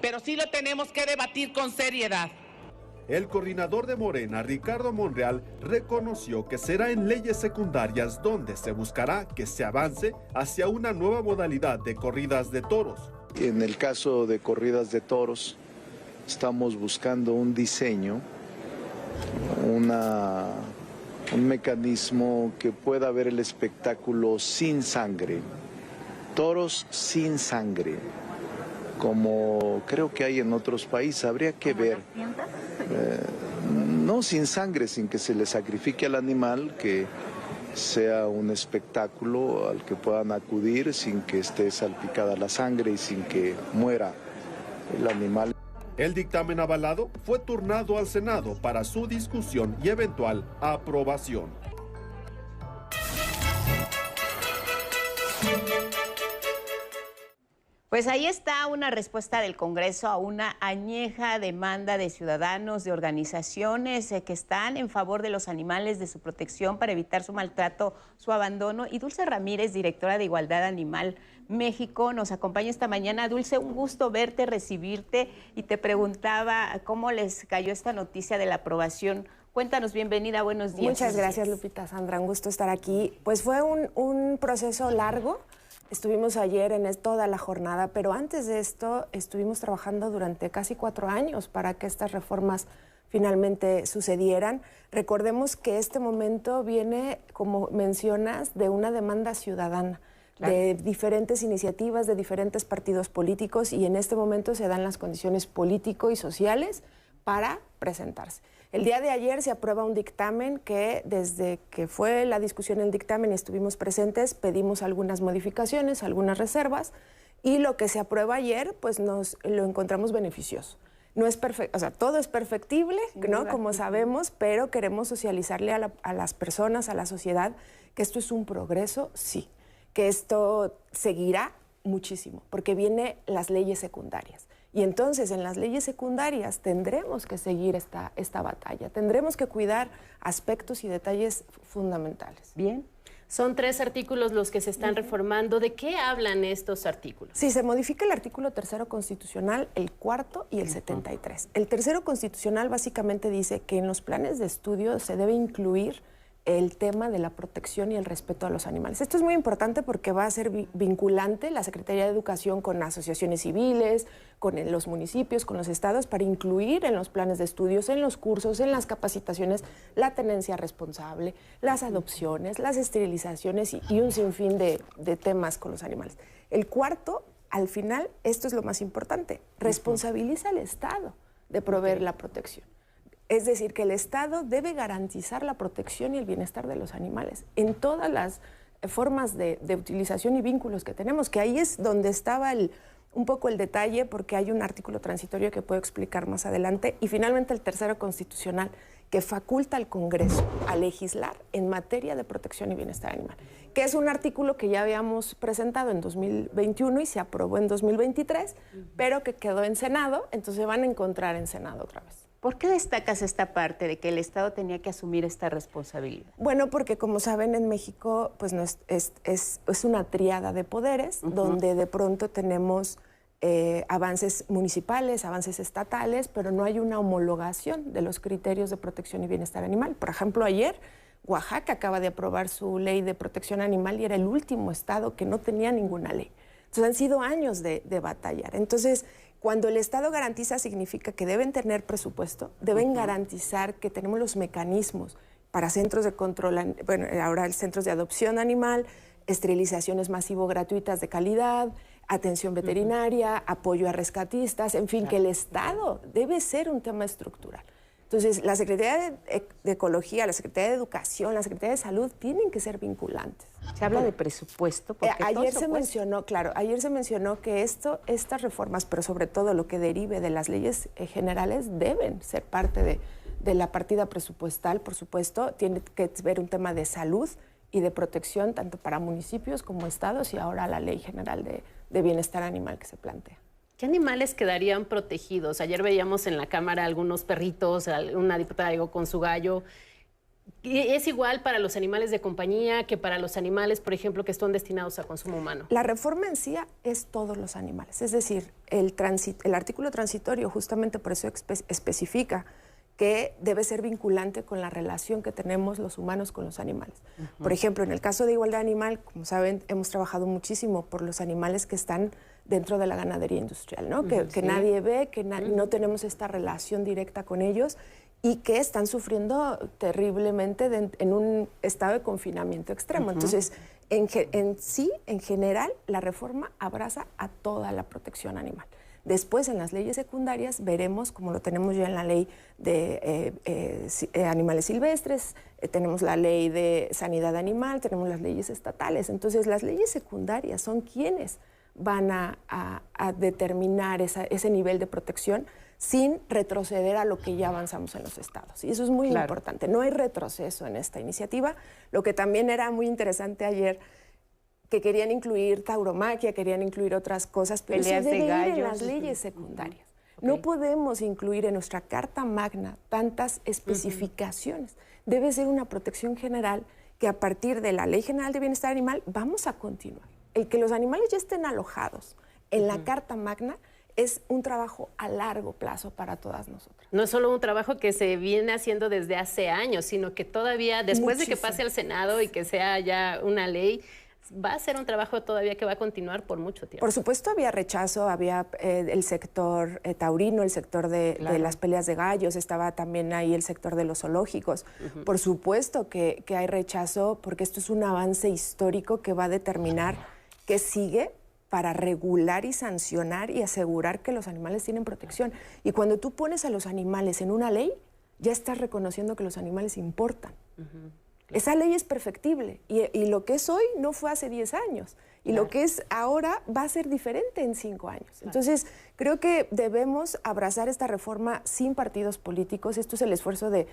pero sí lo tenemos que debatir con seriedad. El coordinador de Morena, Ricardo Monreal, reconoció que será en leyes secundarias donde se buscará que se avance hacia una nueva modalidad de corridas de toros. En el caso de corridas de toros, estamos buscando un diseño, un mecanismo que pueda ver el espectáculo sin sangre. Toros sin sangre, como creo que hay en otros países, habría que ver, no sin sangre, sin que se le sacrifique al animal, que sea un espectáculo al que puedan acudir sin que esté salpicada la sangre y sin que muera el animal. El dictamen avalado fue turnado al Senado para su discusión y eventual aprobación. Pues ahí está una respuesta del Congreso a una añeja demanda de ciudadanos, de organizaciones que están en favor de los animales, de su protección para evitar su maltrato, su abandono. Y Dulce Ramírez, directora de Igualdad Animal México, nos acompaña esta mañana. Dulce, un gusto verte, recibirte, y te preguntaba cómo les cayó esta noticia de la aprobación. Cuéntanos, bienvenida, buenos días. Muchas gracias, Lupita, Sandra, un gusto estar aquí. Pues fue un proceso largo. Estuvimos ayer en toda la jornada, pero antes de esto estuvimos trabajando durante casi 4 años para que estas reformas finalmente sucedieran. Recordemos que este momento viene, como mencionas, de una demanda ciudadana, claro, de diferentes iniciativas, de diferentes partidos políticos, y en este momento se dan las condiciones político y sociales para presentarse. El día de ayer se aprueba un dictamen que, desde que fue la discusión en dictamen y estuvimos presentes, pedimos algunas modificaciones, algunas reservas, y lo que se aprueba ayer, pues lo encontramos beneficioso. No es perfecto, o sea, todo es perfectible, ¿no? Como sabemos, pero queremos socializarle a las personas, a la sociedad, que esto es un progreso, sí, que esto seguirá muchísimo, porque vienen las leyes secundarias. Y entonces en las leyes secundarias tendremos que seguir esta batalla, tendremos que cuidar aspectos y detalles fundamentales. Bien. Son 3 artículos los que se están reformando. ¿De qué hablan estos artículos? Sí, se modifica el artículo 3º constitucional, el 4º y el 73. El 3º constitucional básicamente dice que en los planes de estudio se debe incluir el tema de la protección y el respeto a los animales. Esto es muy importante porque va a ser vinculante la Secretaría de Educación con asociaciones civiles, con los municipios, con los estados, para incluir en los planes de estudios, en los cursos, en las capacitaciones, la tenencia responsable, las adopciones, las esterilizaciones y un sinfín de temas con los animales. El 4º, al final, esto es lo más importante, responsabiliza al Estado de proveer la protección. Es decir, que el Estado debe garantizar la protección y el bienestar de los animales en todas las formas de utilización y vínculos que tenemos, que ahí es donde estaba un poco el detalle, porque hay un artículo transitorio que puedo explicar más adelante, y finalmente el 3º constitucional, que faculta al Congreso a legislar en materia de protección y bienestar animal, que es un artículo que ya habíamos presentado en 2021 y se aprobó en 2023, pero que quedó en Senado, entonces van a encontrar en Senado otra vez. ¿Por qué destacas esta parte de que el Estado tenía que asumir esta responsabilidad? Bueno, porque como saben, en México pues no es una tríada de poderes, donde de pronto tenemos avances municipales, avances estatales, pero no hay una homologación de los criterios de protección y bienestar animal. Por ejemplo, ayer Oaxaca acaba de aprobar su ley de protección animal y era el último estado que no tenía ninguna ley. Entonces han sido años de batallar. Entonces, cuando el Estado garantiza, significa que deben tener presupuesto, deben garantizar que tenemos los mecanismos para centros de control, bueno, ahora centros de adopción animal, esterilizaciones masivo gratuitas de calidad, atención veterinaria, apoyo a rescatistas, en fin, que el Estado debe ser un tema estructural. Entonces, la Secretaría de Ecología, la Secretaría de Educación, la Secretaría de Salud tienen que ser vinculantes. Se habla de presupuesto. Porque ayer se mencionó, claro, ayer se mencionó que estas reformas, pero sobre todo lo que derive de las leyes generales, deben ser parte de la partida presupuestal, por supuesto. Tiene que ver un tema de salud y de protección, tanto para municipios como estados, y ahora la Ley General de Bienestar Animal que se plantea. ¿Qué animales quedarían protegidos? Ayer veíamos en la Cámara algunos perritos, una diputada llegó con su gallo. ¿Es igual para los animales de compañía que para los animales, por ejemplo, que están destinados a consumo humano? La reforma en sí es todos los animales. Es decir, el artículo transitorio justamente por eso especifica que debe ser vinculante con la relación que tenemos los humanos con los animales. Por ejemplo, en el caso de igualdad animal, como saben, hemos trabajado muchísimo por los animales que están dentro de la ganadería industrial, ¿no? Que nadie ve, que no tenemos esta relación directa con ellos y que están sufriendo terriblemente en un estado de confinamiento extremo. Entonces, en general, la reforma abraza a toda la protección animal. Después, en las leyes secundarias, veremos, como lo tenemos ya en la ley de animales silvestres, tenemos la ley de sanidad animal, tenemos las leyes estatales. Entonces, las leyes secundarias son quienes van a determinar ese nivel de protección sin retroceder a lo que ya avanzamos en los estados. Y eso es muy importante. No hay retroceso en esta iniciativa. Lo que también era muy interesante ayer, que querían incluir tauromaquia, querían incluir otras cosas, pero eso debe ir en las leyes secundarias. No podemos incluir en nuestra Carta Magna tantas especificaciones. Debe ser una protección general que a partir de la Ley General de Bienestar Animal vamos a continuar. El que los animales ya estén alojados en la Carta Magna es un trabajo a largo plazo para todas nosotras. No es solo un trabajo que se viene haciendo desde hace años, sino que todavía, después de que pase al Senado y que sea ya una ley, va a ser un trabajo todavía que va a continuar por mucho tiempo. Por supuesto había rechazo, había el sector taurino, el sector de las peleas de gallos, estaba también ahí el sector de los zoológicos. Por supuesto que hay rechazo porque esto es un avance histórico que va a determinar qué sigue para regular y sancionar y asegurar que los animales tienen protección. Y cuando tú pones a los animales en una ley, ya estás reconociendo que los animales importan. Esa ley es perfectible y lo que es hoy no fue hace 10 años y lo que es ahora va a ser diferente en 5 años. Entonces, creo que debemos abrazar esta reforma sin partidos políticos. Esto es el esfuerzo de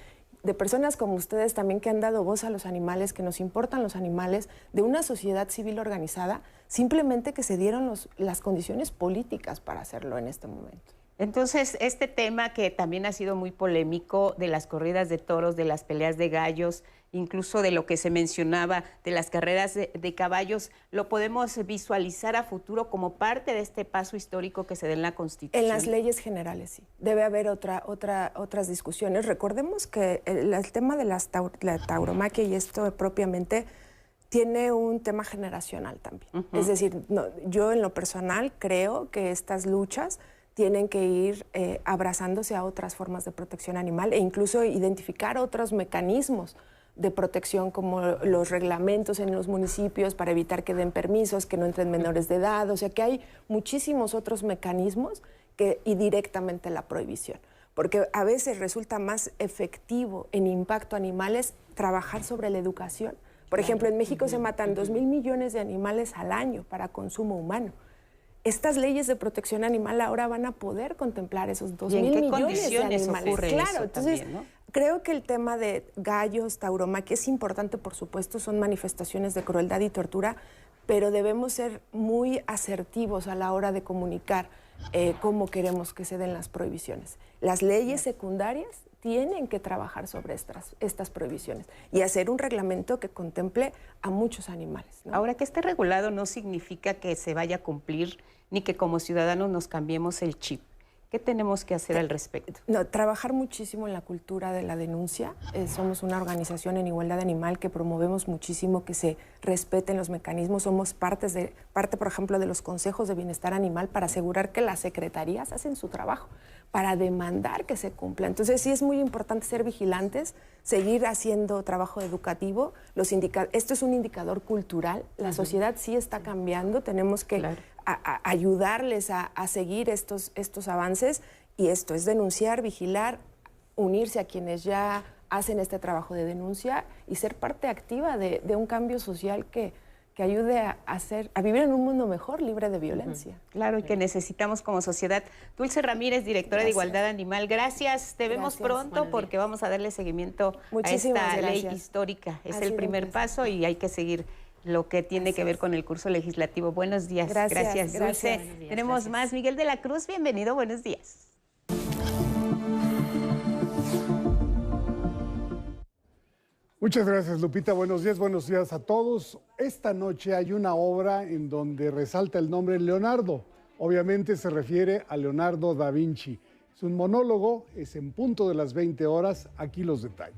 personas como ustedes también que han dado voz a los animales, que nos importan los animales, de una sociedad civil organizada, simplemente que se dieron las condiciones políticas para hacerlo en este momento. Entonces, este tema que también ha sido muy polémico de las corridas de toros, de las peleas de gallos, incluso de lo que se mencionaba de las carreras de caballos, ¿lo podemos visualizar a futuro como parte de este paso histórico que se da en la Constitución? En las leyes generales, sí. Debe haber otras discusiones. Recordemos que el tema de la tauromaquia y esto propiamente tiene un tema generacional también. Es decir, yo en lo personal creo que estas luchas tienen que ir abrazándose a otras formas de protección animal e incluso identificar otros mecanismos de protección como los reglamentos en los municipios para evitar que den permisos, que no entren menores de edad. O sea que hay muchísimos otros mecanismos y directamente la prohibición. Porque a veces resulta más efectivo en impacto a animales trabajar sobre la educación. Por ejemplo, en México se matan 2.000 millones de animales al año para consumo humano. Estas leyes de protección animal ahora van a poder contemplar esos 2.000 millones de animales. Claro, entonces también, ¿no? Creo que el tema de gallos, tauromaquia es importante, por supuesto, son manifestaciones de crueldad y tortura, pero debemos ser muy asertivos a la hora de comunicar cómo queremos que se den las prohibiciones. Las leyes secundarias tienen que trabajar sobre estas prohibiciones y hacer un reglamento que contemple a muchos animales, ¿no? Ahora, que esté regulado no significa que se vaya a cumplir ni que como ciudadanos nos cambiemos el chip. ¿Qué tenemos que hacer al respecto? Trabajar muchísimo en la cultura de la denuncia. Somos una organización en igualdad animal que promovemos muchísimo que se respeten los mecanismos. Somos parte, por ejemplo, de los consejos de bienestar animal para asegurar que las secretarías hacen su trabajo, para demandar que se cumpla. Entonces sí es muy importante ser vigilantes, seguir haciendo trabajo educativo. Esto es un indicador cultural. La sociedad sí está cambiando. Tenemos que ayudarles a seguir estos avances, y esto es denunciar, vigilar, unirse a quienes ya hacen este trabajo de denuncia y ser parte activa de un cambio social que ayude a vivir en un mundo mejor, libre de violencia. Claro, y que necesitamos como sociedad. Dulce Ramírez, directora de Igualdad Animal, gracias. Te vemos pronto porque vamos a darle seguimiento a esta ley histórica. Es el primer paso y hay que seguir lo que tiene que ver con el curso legislativo. Buenos días. Gracias Dulce. Tenemos más. Miguel de la Cruz, bienvenido. Buenos días. Muchas gracias, Lupita. Buenos días a todos. Esta noche hay una obra en donde resalta el nombre Leonardo. Obviamente se refiere a Leonardo da Vinci. Es un monólogo, es en punto de las 20 horas. Aquí los detalles.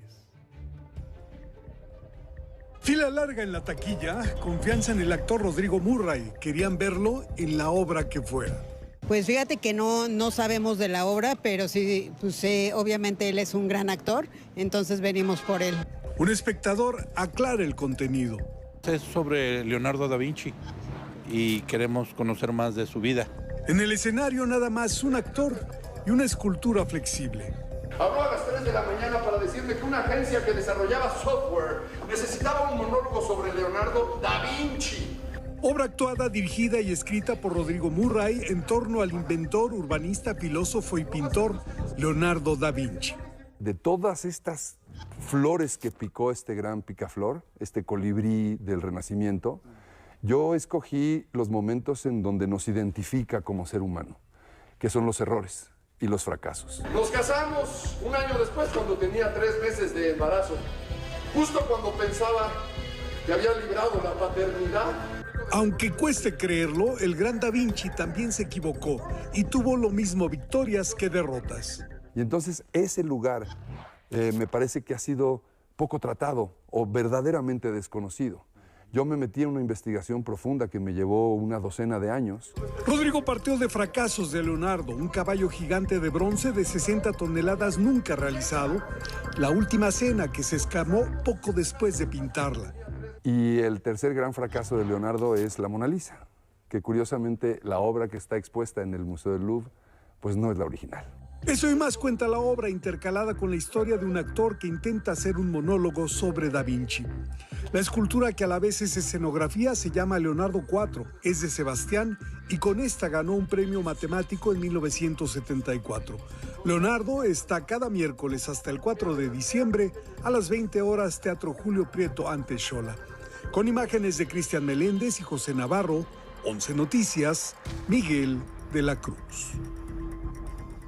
Fila larga en la taquilla, confianza en el actor Rodrigo Murray. Querían verlo en la obra que fuera. Pues fíjate que no sabemos de la obra, pero sí, pues, obviamente él es un gran actor, entonces venimos por él. Un espectador aclara el contenido. Es sobre Leonardo da Vinci y queremos conocer más de su vida. En el escenario nada más un actor y una escultura flexible. Habló a las 3 de la mañana para decirme que una agencia que desarrollaba software necesitaba un monólogo sobre Leonardo da Vinci. Obra actuada, dirigida y escrita por Rodrigo Murray en torno al inventor, urbanista, filósofo y pintor Leonardo da Vinci. De todas estas flores que picó este gran picaflor, este colibrí del Renacimiento, yo escogí los momentos en donde nos identifica como ser humano, que son los errores y los fracasos. Nos casamos un año después, cuando tenía 3 meses de embarazo, justo cuando pensaba que había librado la paternidad. Aunque cueste creerlo, el gran Da Vinci también se equivocó y tuvo lo mismo victorias que derrotas. Y entonces ese lugar me parece que ha sido poco tratado o verdaderamente desconocido. Yo me metí en una investigación profunda que me llevó una docena de años. Rodrigo partió de fracasos de Leonardo, un caballo gigante de bronce de 60 toneladas nunca realizado, la última cena que se escamó poco después de pintarla. Y el tercer gran fracaso de Leonardo es la Mona Lisa, que curiosamente la obra que está expuesta en el Museo del Louvre, pues no es la original. Eso y más cuenta la obra, intercalada con la historia de un actor que intenta hacer un monólogo sobre Da Vinci. La escultura, que a la vez es escenografía, se llama Leonardo IV, es de Sebastián y con esta ganó un premio matemático en 1974. Leonardo está cada miércoles hasta el 4 de diciembre a las 20 horas, Teatro Julio Prieto ante Xola. Con imágenes de Cristian Meléndez y José Navarro, 11 Noticias, Miguel de la Cruz.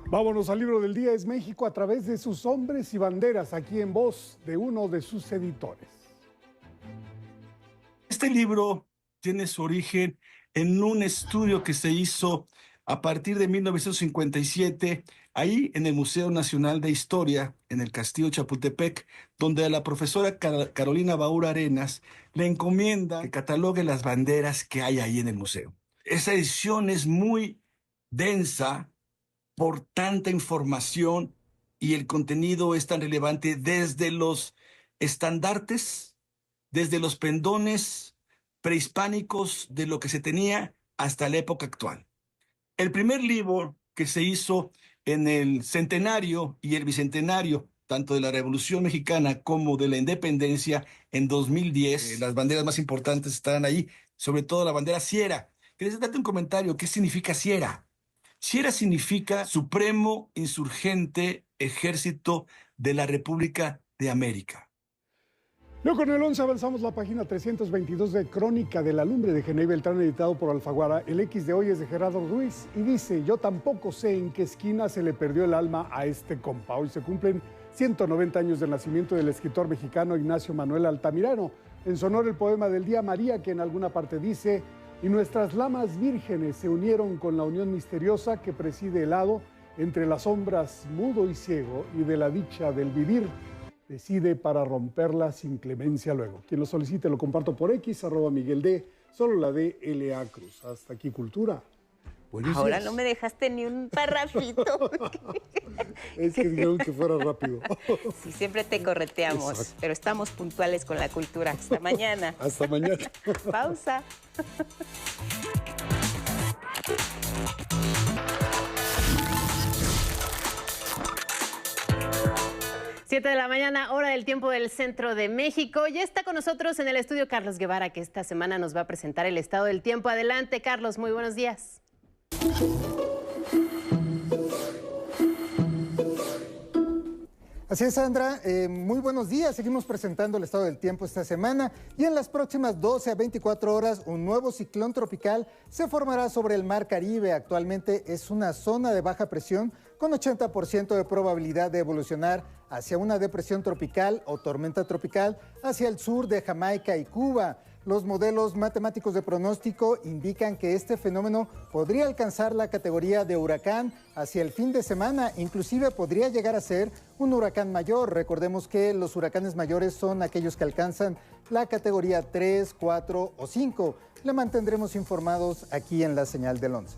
Vámonos al libro del día. Es México a través de sus hombres y banderas, aquí en voz de uno de sus editores. Este libro tiene su origen en un estudio que se hizo a partir de 1957, ahí en el Museo Nacional de Historia, en el Castillo Chapultepec, donde a la profesora Carolina Baur Arenas le encomienda que catalogue las banderas que hay ahí en el museo. Esa edición es muy densa, por tanta información, y el contenido es tan relevante desde los estandartes, desde los pendones prehispánicos de lo que se tenía hasta la época actual. El primer libro que se hizo en el centenario y el bicentenario, tanto de la Revolución Mexicana como de la Independencia, en 2010, las banderas más importantes están ahí, sobre todo la bandera Sierra. ¿Quieres darte un comentario? ¿Qué significa Sierra? Sierra significa Supremo Insurgente Ejército de la República de América. Luego con el 11 avanzamos la página 322 de Crónica de la Lumbre de Genei Beltrán, editado por Alfaguara. El X de hoy es de Gerardo Ruiz y dice: yo tampoco sé en qué esquina se le perdió el alma a este compa. Hoy se cumplen 190 años del nacimiento del escritor mexicano Ignacio Manuel Altamirano. En su honor, el poema del día, María, que en alguna parte dice: y nuestras lamas vírgenes se unieron con la unión misteriosa que preside el hado entre las sombras mudo y ciego, y de la dicha del vivir decide para romperla sin clemencia luego. Quien lo solicite lo comparto por X, @Miguel D, solo la de LA Cruz. Hasta aquí Cultura. Buenos Ahora días. no me dejaste ni un parrafito. Es que dijeron que fuera rápido. Sí, siempre te correteamos, exacto, pero estamos puntuales con la cultura. Hasta mañana. Hasta mañana. Pausa. 7 de la mañana, hora del tiempo del centro de México. Ya está con nosotros en el estudio Carlos Guevara, que esta semana nos va a presentar el estado del tiempo. Adelante, Carlos, muy buenos días. Así es, Sandra. Muy buenos días. Seguimos presentando el estado del tiempo esta semana y en las próximas 12 a 24 horas un nuevo ciclón tropical se formará sobre el Mar Caribe. Actualmente es una zona de baja presión con 80% de probabilidad de evolucionar hacia una depresión tropical o tormenta tropical hacia el sur de Jamaica y Cuba. Los modelos matemáticos de pronóstico indican que este fenómeno podría alcanzar la categoría de huracán hacia el fin de semana, inclusive podría llegar a ser un huracán mayor. Recordemos que los huracanes mayores son aquellos que alcanzan la categoría 3, 4 o 5. Le mantendremos informados aquí en la señal del 11.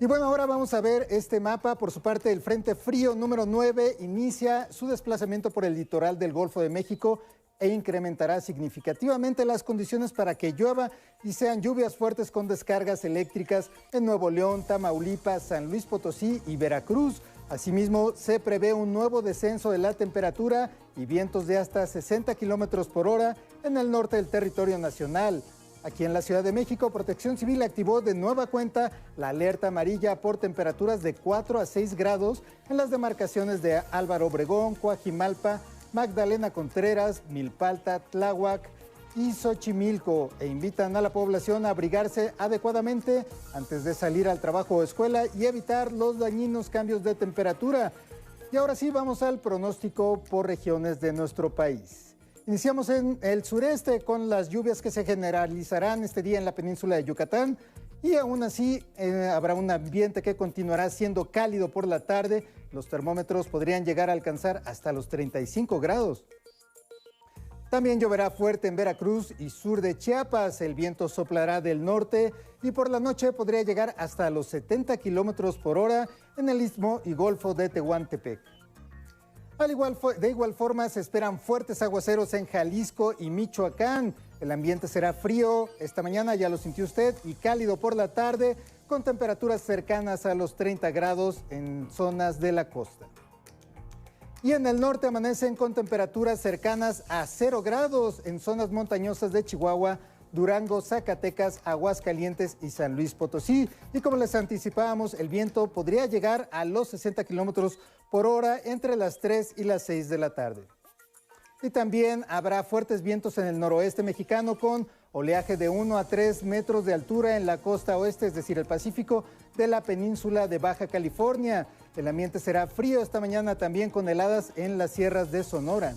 Y bueno, ahora vamos a ver este mapa. Por su parte, el Frente Frío número 9 inicia su desplazamiento por el litoral del Golfo de México e incrementará significativamente las condiciones para que llueva y sean lluvias fuertes con descargas eléctricas en Nuevo León, Tamaulipas, San Luis Potosí y Veracruz. Asimismo, se prevé un nuevo descenso de la temperatura y vientos de hasta 60 kilómetros por hora en el norte del territorio nacional. Aquí en la Ciudad de México, Protección Civil activó de nueva cuenta la alerta amarilla por temperaturas de 4 a 6 grados en las demarcaciones de Álvaro Obregón, Coajimalpa, Magdalena Contreras, Milpalta, Tláhuac y Xochimilco, e invitan a la población a abrigarse adecuadamente antes de salir al trabajo o escuela y evitar los dañinos cambios de temperatura. Y ahora sí, vamos al pronóstico por regiones de nuestro país. Iniciamos en el sureste con las lluvias que se generalizarán este día en la península de Yucatán y aún así habrá un ambiente que continuará siendo cálido por la tarde. Los termómetros podrían llegar a alcanzar hasta los 35 grados. También lloverá fuerte en Veracruz y sur de Chiapas. El viento soplará del norte y por la noche podría llegar hasta los 70 kilómetros por hora en el Istmo y Golfo de Tehuantepec. De igual forma, se esperan fuertes aguaceros en Jalisco y Michoacán. El ambiente será frío esta mañana, ya lo sintió usted, y cálido por la tarde, con temperaturas cercanas a los 30 grados en zonas de la costa. Y en el norte amanecen con temperaturas cercanas a 0 grados en zonas montañosas de Chihuahua, Durango, Zacatecas, Aguascalientes y San Luis Potosí. Y como les anticipábamos, el viento podría llegar a los 60 kilómetros por hora entre las 3 y las 6 de la tarde. Y también habrá fuertes vientos en el noroeste mexicano con oleaje de 1 a 3 metros de altura en la costa oeste, es decir, el Pacífico, de la península de Baja California. El ambiente será frío esta mañana también con heladas en las sierras de Sonora.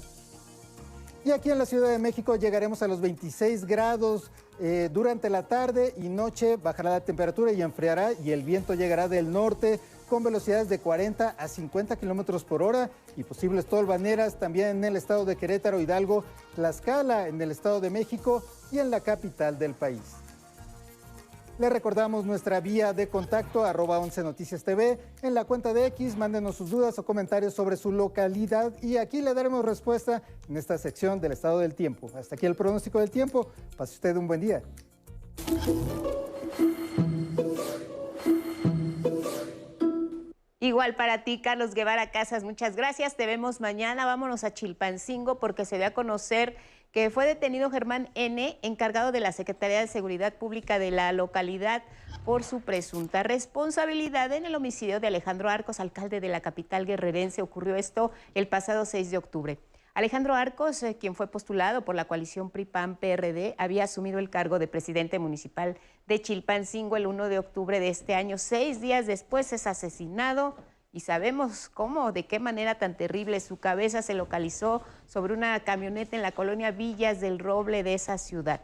Y aquí en la Ciudad de México llegaremos a los 26 grados durante la tarde y noche. Bajará la temperatura y enfriará y el viento llegará del norte con velocidades de 40 a 50 kilómetros por hora y posibles tolvaneras también en el estado de Querétaro, Hidalgo, Tlaxcala, en el estado de México y en la capital del país. Le recordamos nuestra vía de contacto @11 Noticias TV, en la cuenta de X, mándenos sus dudas o comentarios sobre su localidad y aquí le daremos respuesta en esta sección del estado del tiempo. Hasta aquí el pronóstico del tiempo. Pase usted un buen día. Igual para ti, Carlos Guevara Casas, muchas gracias. Te vemos mañana. Vámonos a Chilpancingo porque se dio a conocer que fue detenido Germán N., encargado de la Secretaría de Seguridad Pública de la localidad, por su presunta responsabilidad en el homicidio de Alejandro Arcos, alcalde de la capital guerrerense. Ocurrió esto el pasado 6 de octubre. Alejandro Arcos, quien fue postulado por la coalición PRI-PAN-PRD, había asumido el cargo de presidente municipal de Chilpancingo el 1 de octubre de este año. 6 días después es asesinado y sabemos cómo, de qué manera tan terrible. Su cabeza se localizó sobre una camioneta en la colonia Villas del Roble de esa ciudad.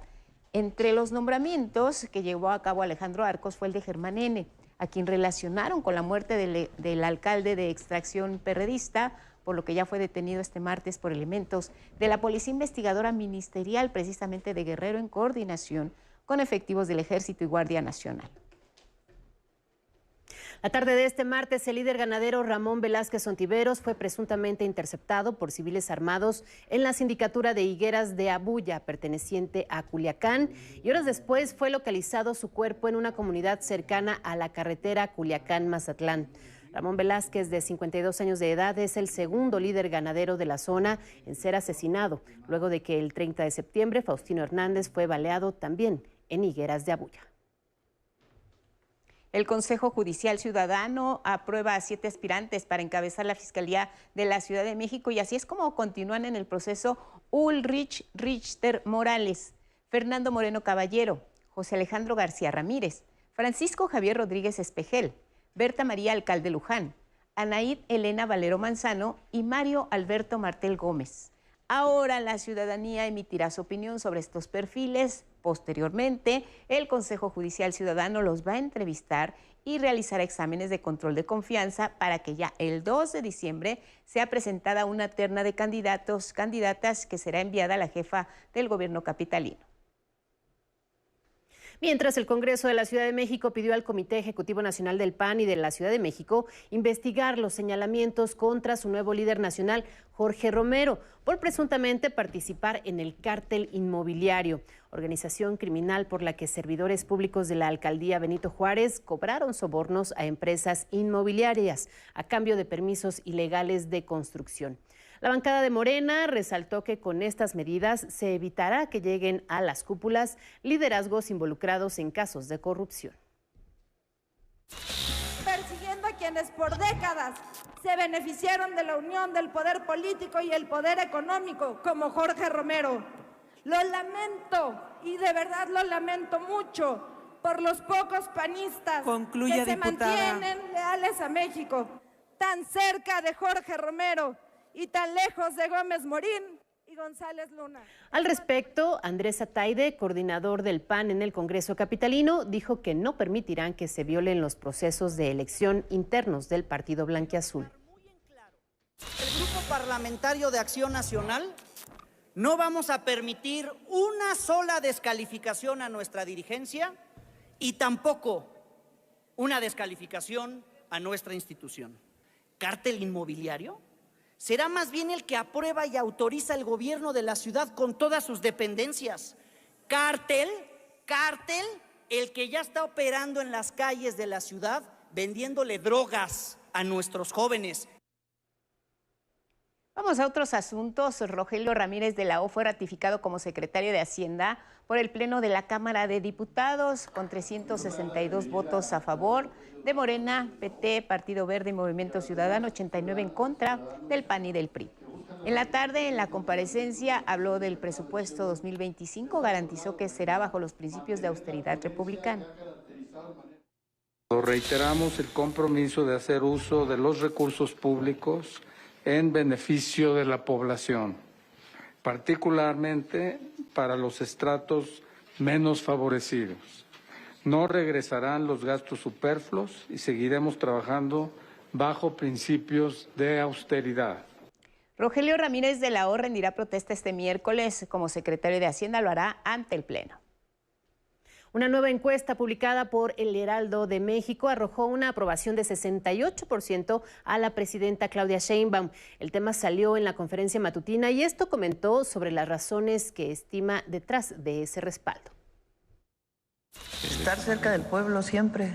Entre los nombramientos que llevó a cabo Alejandro Arcos fue el de Germán N., a quien relacionaron con la muerte del alcalde de extracción perredista, por lo que ya fue detenido este martes por elementos de la Policía Investigadora Ministerial, precisamente de Guerrero, en coordinación con efectivos del Ejército y Guardia Nacional. La tarde de este martes, el líder ganadero Ramón Velázquez Ontiveros fue presuntamente interceptado por civiles armados en la sindicatura de higueras de Abuya, perteneciente a Culiacán, y horas después fue localizado su cuerpo en una comunidad cercana a la carretera Culiacán-Mazatlán. Ramón Velázquez, de 52 años de edad, es el segundo líder ganadero de la zona en ser asesinado, luego de que el 30 de septiembre Faustino Hernández fue baleado también en Higueras de Abuya. El Consejo Judicial Ciudadano aprueba a 7 aspirantes para encabezar la Fiscalía de la Ciudad de México y así es como continúan en el proceso Ulrich Richter Morales, Fernando Moreno Caballero, José Alejandro García Ramírez, Francisco Javier Rodríguez Espejel, Berta María Alcalde Luján, Anaíd Elena Valero Manzano y Mario Alberto Martel Gómez. Ahora la ciudadanía emitirá su opinión sobre estos perfiles. Posteriormente, el Consejo Judicial Ciudadano los va a entrevistar y realizar exámenes de control de confianza para que ya el 2 de diciembre sea presentada una terna de candidatas que será enviada a la jefa del gobierno capitalino. Mientras, el Congreso de la Ciudad de México pidió al Comité Ejecutivo Nacional del PAN y de la Ciudad de México investigar los señalamientos contra su nuevo líder nacional, Jorge Romero, por presuntamente participar en el cártel inmobiliario, organización criminal por la que servidores públicos de la alcaldía Benito Juárez cobraron sobornos a empresas inmobiliarias a cambio de permisos ilegales de construcción. La bancada de Morena resaltó que con estas medidas se evitará que lleguen a las cúpulas liderazgos involucrados en casos de corrupción. Persiguiendo a quienes por décadas se beneficiaron de la unión del poder político y el poder económico, como Jorge Romero. Lo lamento, y de verdad lo lamento mucho, por los pocos panistas que se mantienen leales a México, tan cerca de Jorge Romero y tan lejos de Gómez Morín y González Luna. Al respecto, Andrés Ataide, coordinador del PAN en el Congreso capitalino, dijo que no permitirán que se violen los procesos de elección internos del Partido Blanquiazul. El Grupo Parlamentario de Acción Nacional no vamos a permitir una sola descalificación a nuestra dirigencia y tampoco una descalificación a nuestra institución. ¿Cártel inmobiliario? Será más bien el que aprueba y autoriza el gobierno de la ciudad con todas sus dependencias. Cártel, el que ya está operando en las calles de la ciudad vendiéndole drogas a nuestros jóvenes. Vamos a otros asuntos. Rogelio Ramírez de la O fue ratificado como secretario de Hacienda por el Pleno de la Cámara de Diputados con 362 votos a favor de Morena, PT, Partido Verde y Movimiento Ciudadano, 89 en contra del PAN y del PRI. En la tarde, en la comparecencia, habló del presupuesto 2025, garantizó que será bajo los principios de austeridad republicana. Reiteramos el compromiso de hacer uso de los recursos públicos en beneficio de la población, particularmente para los estratos menos favorecidos. No regresarán los gastos superfluos y seguiremos trabajando bajo principios de austeridad. Rogelio Ramírez de la O rendirá protesta este miércoles como secretario de Hacienda, lo hará ante el Pleno. Una nueva encuesta publicada por El Heraldo de México arrojó una aprobación de 68% a la presidenta Claudia Sheinbaum. El tema salió en la conferencia matutina y esto comentó sobre las razones que estima detrás de ese respaldo. Estar cerca del pueblo siempre,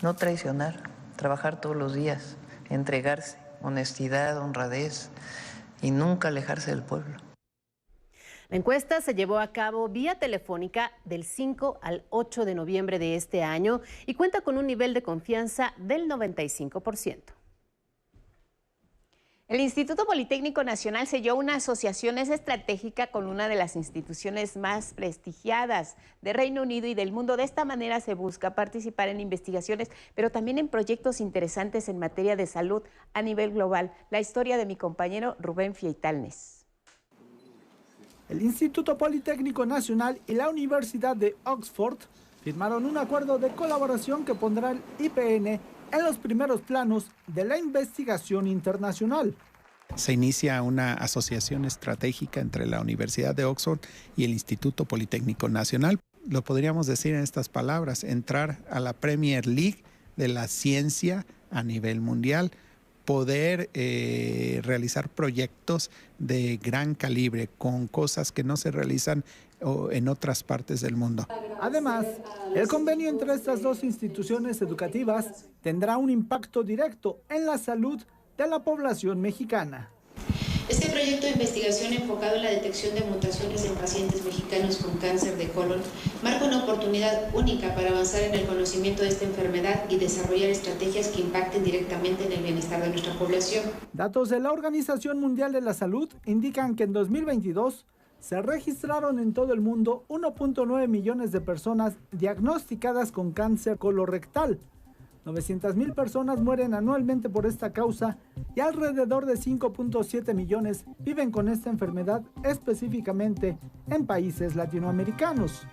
no traicionar, trabajar todos los días, entregarse, honestidad, honradez y nunca alejarse del pueblo. La encuesta se llevó a cabo vía telefónica del 5 al 8 de noviembre de este año y cuenta con un nivel de confianza del 95%. El Instituto Politécnico Nacional selló una asociación estratégica con una de las instituciones más prestigiadas de Reino Unido y del mundo. De esta manera se busca participar en investigaciones, pero también en proyectos interesantes en materia de salud a nivel global. La historia de mi compañero Rubén Fieitalnes. El Instituto Politécnico Nacional y la Universidad de Oxford firmaron un acuerdo de colaboración que pondrá el IPN en los primeros planos de la investigación internacional. Se inicia una asociación estratégica entre la Universidad de Oxford y el Instituto Politécnico Nacional. Lo podríamos decir en estas palabras, entrar a la Premier League de la ciencia a nivel mundial, poder realizar proyectos de gran calibre con cosas que no se realizan o en otras partes del mundo. Además, el convenio entre estas dos instituciones educativas tendrá un impacto directo en la salud de la población mexicana. Este proyecto de investigación enfocado en la detección de mutaciones en pacientes mexicanos con cáncer de colon marca una oportunidad única para avanzar en el conocimiento de esta enfermedad y desarrollar estrategias que impacten directamente en el bienestar de nuestra población. Datos de la Organización Mundial de la Salud indican que en 2022 se registraron en todo el mundo 1.9 millones de personas diagnosticadas con cáncer colorectal. 900,000 personas mueren anualmente por esta causa y alrededor de 5.7 millones viven con esta enfermedad, específicamente en países latinoamericanos.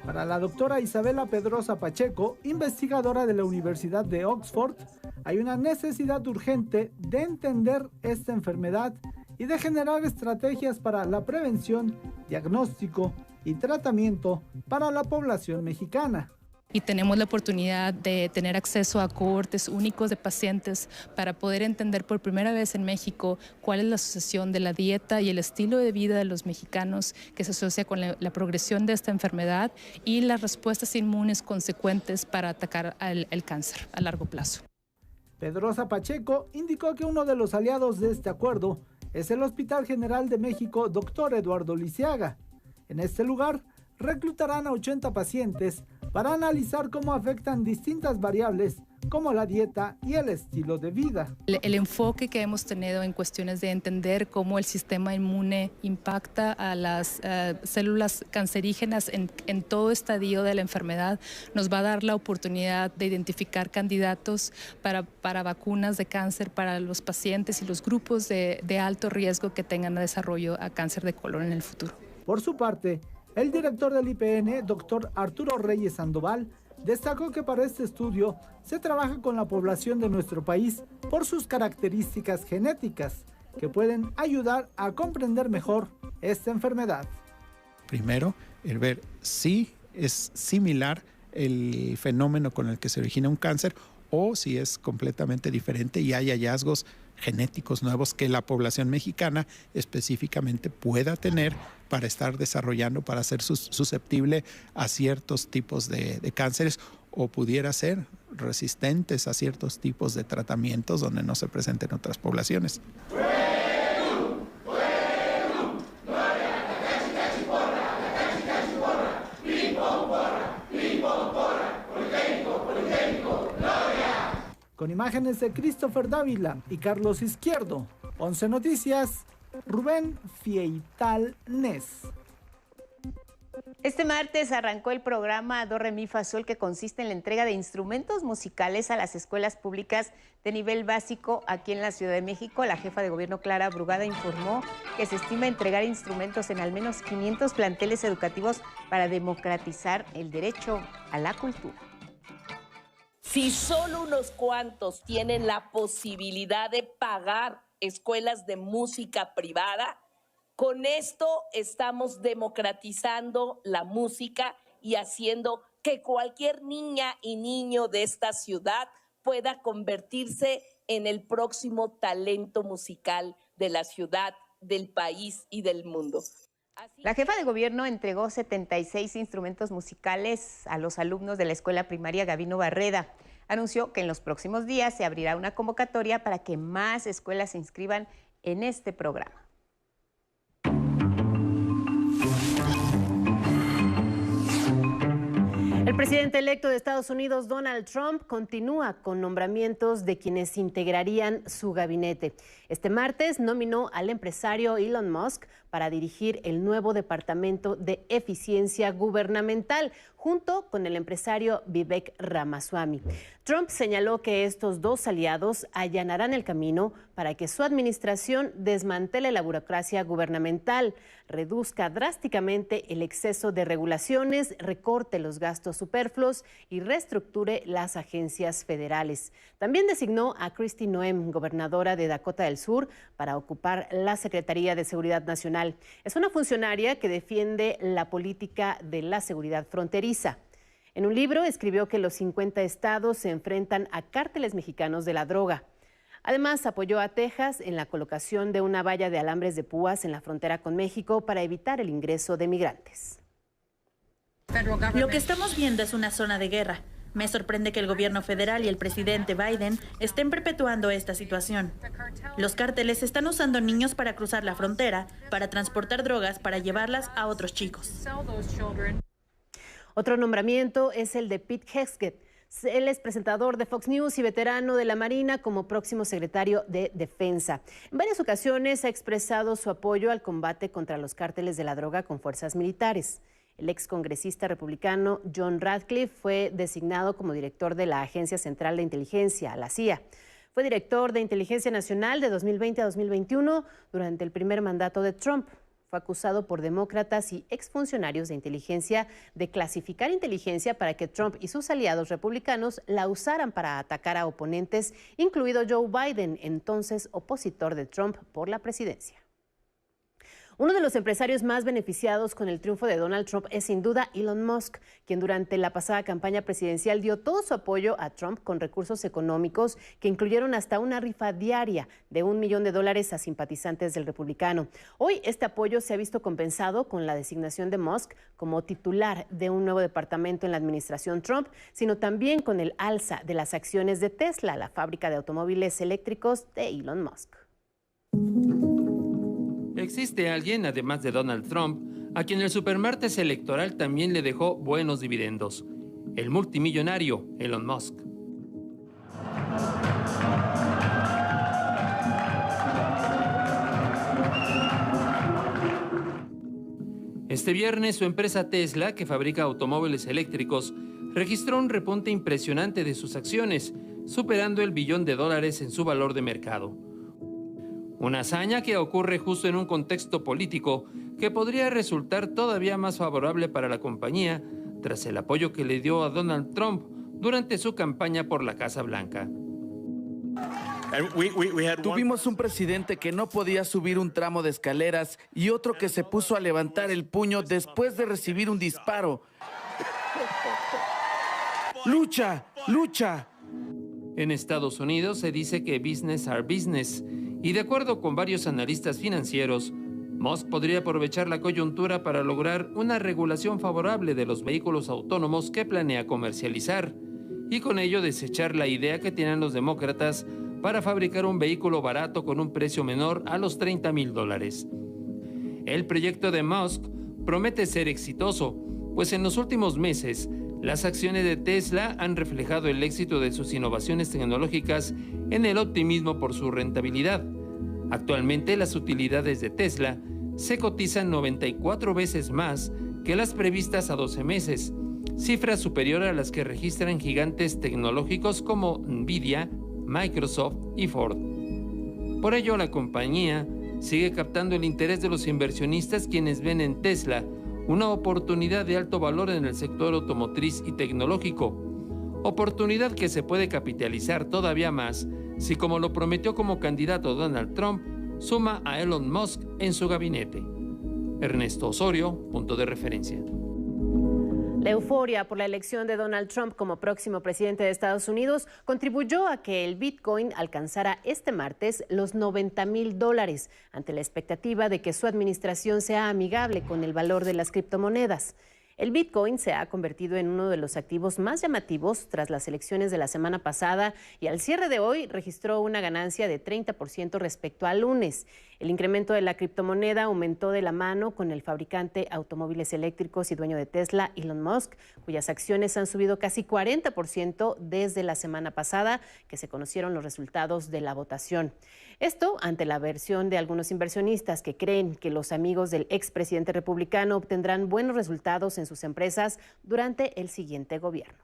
Para la doctora Isabela Pedrosa Pacheco, investigadora de la Universidad de Oxford, hay una necesidad urgente de entender esta enfermedad y de generar estrategias para la prevención, diagnóstico y tratamiento para la población mexicana. Y tenemos la oportunidad de tener acceso a cohortes únicos de pacientes para poder entender por primera vez en México cuál es la asociación de la dieta y el estilo de vida de los mexicanos que se asocia con la progresión de esta enfermedad y las respuestas inmunes consecuentes para atacar el cáncer a largo plazo. Pedrosa Pacheco indicó que uno de los aliados de este acuerdo es el Hospital General de México Dr. Eduardo Lisiaga. En este lugar reclutarán a 80 pacientes para analizar cómo afectan distintas variables como la dieta y el estilo de vida. El enfoque que hemos tenido en cuestiones de entender cómo el sistema inmune impacta a las células cancerígenas en todo estadio de la enfermedad nos va a dar la oportunidad de identificar candidatos para vacunas de cáncer para los pacientes y los grupos de alto riesgo que tengan desarrollo a cáncer de colon en el futuro. Por su parte, el director del IPN, doctor Arturo Reyes Sandoval, destacó que para este estudio se trabaja con la población de nuestro país por sus características genéticas que pueden ayudar a comprender mejor esta enfermedad. Primero, el ver si es similar el fenómeno con el que se origina un cáncer o si es completamente diferente y hay hallazgos genéticos nuevos que la población mexicana específicamente pueda tener para estar desarrollando, para ser susceptible a ciertos tipos de cánceres o pudiera ser resistentes a ciertos tipos de tratamientos donde no se presenten otras poblaciones. Con imágenes de Christopher Dávila y Carlos Izquierdo, 11 Noticias, Rubén Fieital Nes. Este martes arrancó el programa Do Re Mi Fa Sol, que consiste en la entrega de instrumentos musicales a las escuelas públicas de nivel básico aquí en la Ciudad de México. La jefa de gobierno, Clara Brugada, informó que se estima entregar instrumentos en al menos 500 planteles educativos para democratizar el derecho a la cultura. Si solo unos cuantos tienen la posibilidad de pagar escuelas de música privada, con esto estamos democratizando la música y haciendo que cualquier niña y niño de esta ciudad pueda convertirse en el próximo talento musical de la ciudad, del país y del mundo. La jefa de gobierno entregó 76 instrumentos musicales a los alumnos de la escuela primaria Gabino Barreda. Anunció que en los próximos días se abrirá una convocatoria para que más escuelas se inscriban en este programa. El presidente electo de Estados Unidos, Donald Trump, continúa con nombramientos de quienes integrarían su gabinete. Este martes nominó al empresario Elon Musk para dirigir el nuevo Departamento de Eficiencia Gubernamental, junto con el empresario Vivek Ramaswamy. Trump señaló que estos dos aliados allanarán el camino para que su administración desmantele la burocracia gubernamental, reduzca drásticamente el exceso de regulaciones, recorte los gastos superfluos y reestructure las agencias federales. También designó a Kristi Noem, gobernadora de Dakota del Sur, para ocupar la Secretaría de Seguridad Nacional. Es una funcionaria que defiende la política de la seguridad fronteriza. En un libro escribió que los 50 estados se enfrentan a cárteles mexicanos de la droga. Además, apoyó a Texas en la colocación de una valla de alambres de púas en la frontera con México para evitar el ingreso de migrantes. Lo que estamos viendo es una zona de guerra. Me sorprende que el gobierno federal y el presidente Biden estén perpetuando esta situación. Los cárteles están usando niños para cruzar la frontera, para transportar drogas, para llevarlas a otros chicos. Otro nombramiento es el de Pete Hegseth. Él es presentador de Fox News y veterano de la Marina como próximo secretario de Defensa. En varias ocasiones ha expresado su apoyo al combate contra los cárteles de la droga con fuerzas militares. El excongresista republicano John Ratcliffe fue designado como director de la Agencia Central de Inteligencia, la CIA. Fue director de Inteligencia Nacional de 2020 a 2021 durante el primer mandato de Trump. Fue acusado por demócratas y exfuncionarios de inteligencia de clasificar inteligencia para que Trump y sus aliados republicanos la usaran para atacar a oponentes, incluido Joe Biden, entonces opositor de Trump por la presidencia. Uno de los empresarios más beneficiados con el triunfo de Donald Trump es sin duda Elon Musk, quien durante la pasada campaña presidencial dio todo su apoyo a Trump con recursos económicos que incluyeron hasta una rifa diaria de $1 millón a simpatizantes del republicano. Hoy este apoyo se ha visto compensado con la designación de Musk como titular de un nuevo departamento en la administración Trump, sino también con el alza de las acciones de Tesla, la fábrica de automóviles eléctricos de Elon Musk. Existe alguien, además de Donald Trump, a quien el supermartes electoral también le dejó buenos dividendos: el multimillonario Elon Musk. Este viernes, su empresa Tesla, que fabrica automóviles eléctricos, registró un repunte impresionante de sus acciones, superando el $1 billón en su valor de mercado. Una hazaña que ocurre justo en un contexto político que podría resultar todavía más favorable para la compañía tras el apoyo que le dio a Donald Trump durante su campaña por la Casa Blanca. Tuvimos un presidente que no podía subir un tramo de escaleras y otro que se puso a levantar el puño después de recibir un disparo. ¡Lucha! ¡Lucha! En Estados Unidos se dice que business are business, y de acuerdo con varios analistas financieros, Musk podría aprovechar la coyuntura para lograr una regulación favorable de los vehículos autónomos que planea comercializar, y con ello desechar la idea que tienen los demócratas para fabricar un vehículo barato con un precio menor a los $30,000. El proyecto de Musk promete ser exitoso, pues en los últimos meses las acciones de Tesla han reflejado el éxito de sus innovaciones tecnológicas en el optimismo por su rentabilidad. Actualmente las utilidades de Tesla se cotizan 94 veces más que las previstas a 12 meses, cifra superior a las que registran gigantes tecnológicos como Nvidia, Microsoft y Ford. Por ello, la compañía sigue captando el interés de los inversionistas, quienes ven en Tesla una oportunidad de alto valor en el sector automotriz y tecnológico, oportunidad que se puede capitalizar todavía más si, como lo prometió como candidato Donald Trump, suma a Elon Musk en su gabinete. Ernesto Osorio, punto de referencia. La euforia por la elección de Donald Trump como próximo presidente de Estados Unidos contribuyó a que el Bitcoin alcanzara este martes los $90,000, ante la expectativa de que su administración sea amigable con el valor de las criptomonedas. El Bitcoin se ha convertido en uno de los activos más llamativos tras las elecciones de la semana pasada y al cierre de hoy registró una ganancia de 30% respecto al lunes. El incremento de la criptomoneda aumentó de la mano con el fabricante automóviles eléctricos y dueño de Tesla, Elon Musk, cuyas acciones han subido casi 40% desde la semana pasada, que se conocieron los resultados de la votación. Esto ante la versión de algunos inversionistas que creen que los amigos del expresidente republicano obtendrán buenos resultados en sus empresas durante el siguiente gobierno.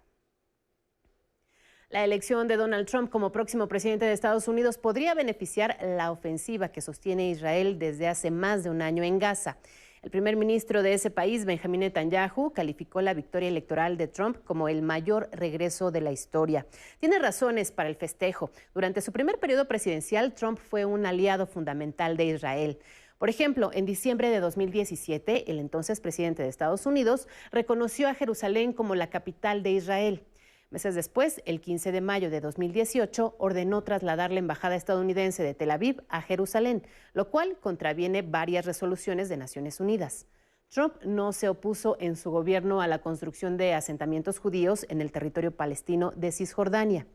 La elección de Donald Trump como próximo presidente de Estados Unidos podría beneficiar la ofensiva que sostiene Israel desde hace más de un año en Gaza. El primer ministro de ese país, Benjamin Netanyahu, calificó la victoria electoral de Trump como el mayor regreso de la historia. Tiene razones para el festejo. Durante su primer periodo presidencial, Trump fue un aliado fundamental de Israel. Por ejemplo, en diciembre de 2017, el entonces presidente de Estados Unidos reconoció a Jerusalén como la capital de Israel. Meses después, el 15 de mayo de 2018, ordenó trasladar la embajada estadounidense de Tel Aviv a Jerusalén, lo cual contraviene varias resoluciones de Naciones Unidas. Trump no se opuso en su gobierno a la construcción de asentamientos judíos en el territorio palestino de Cisjordania.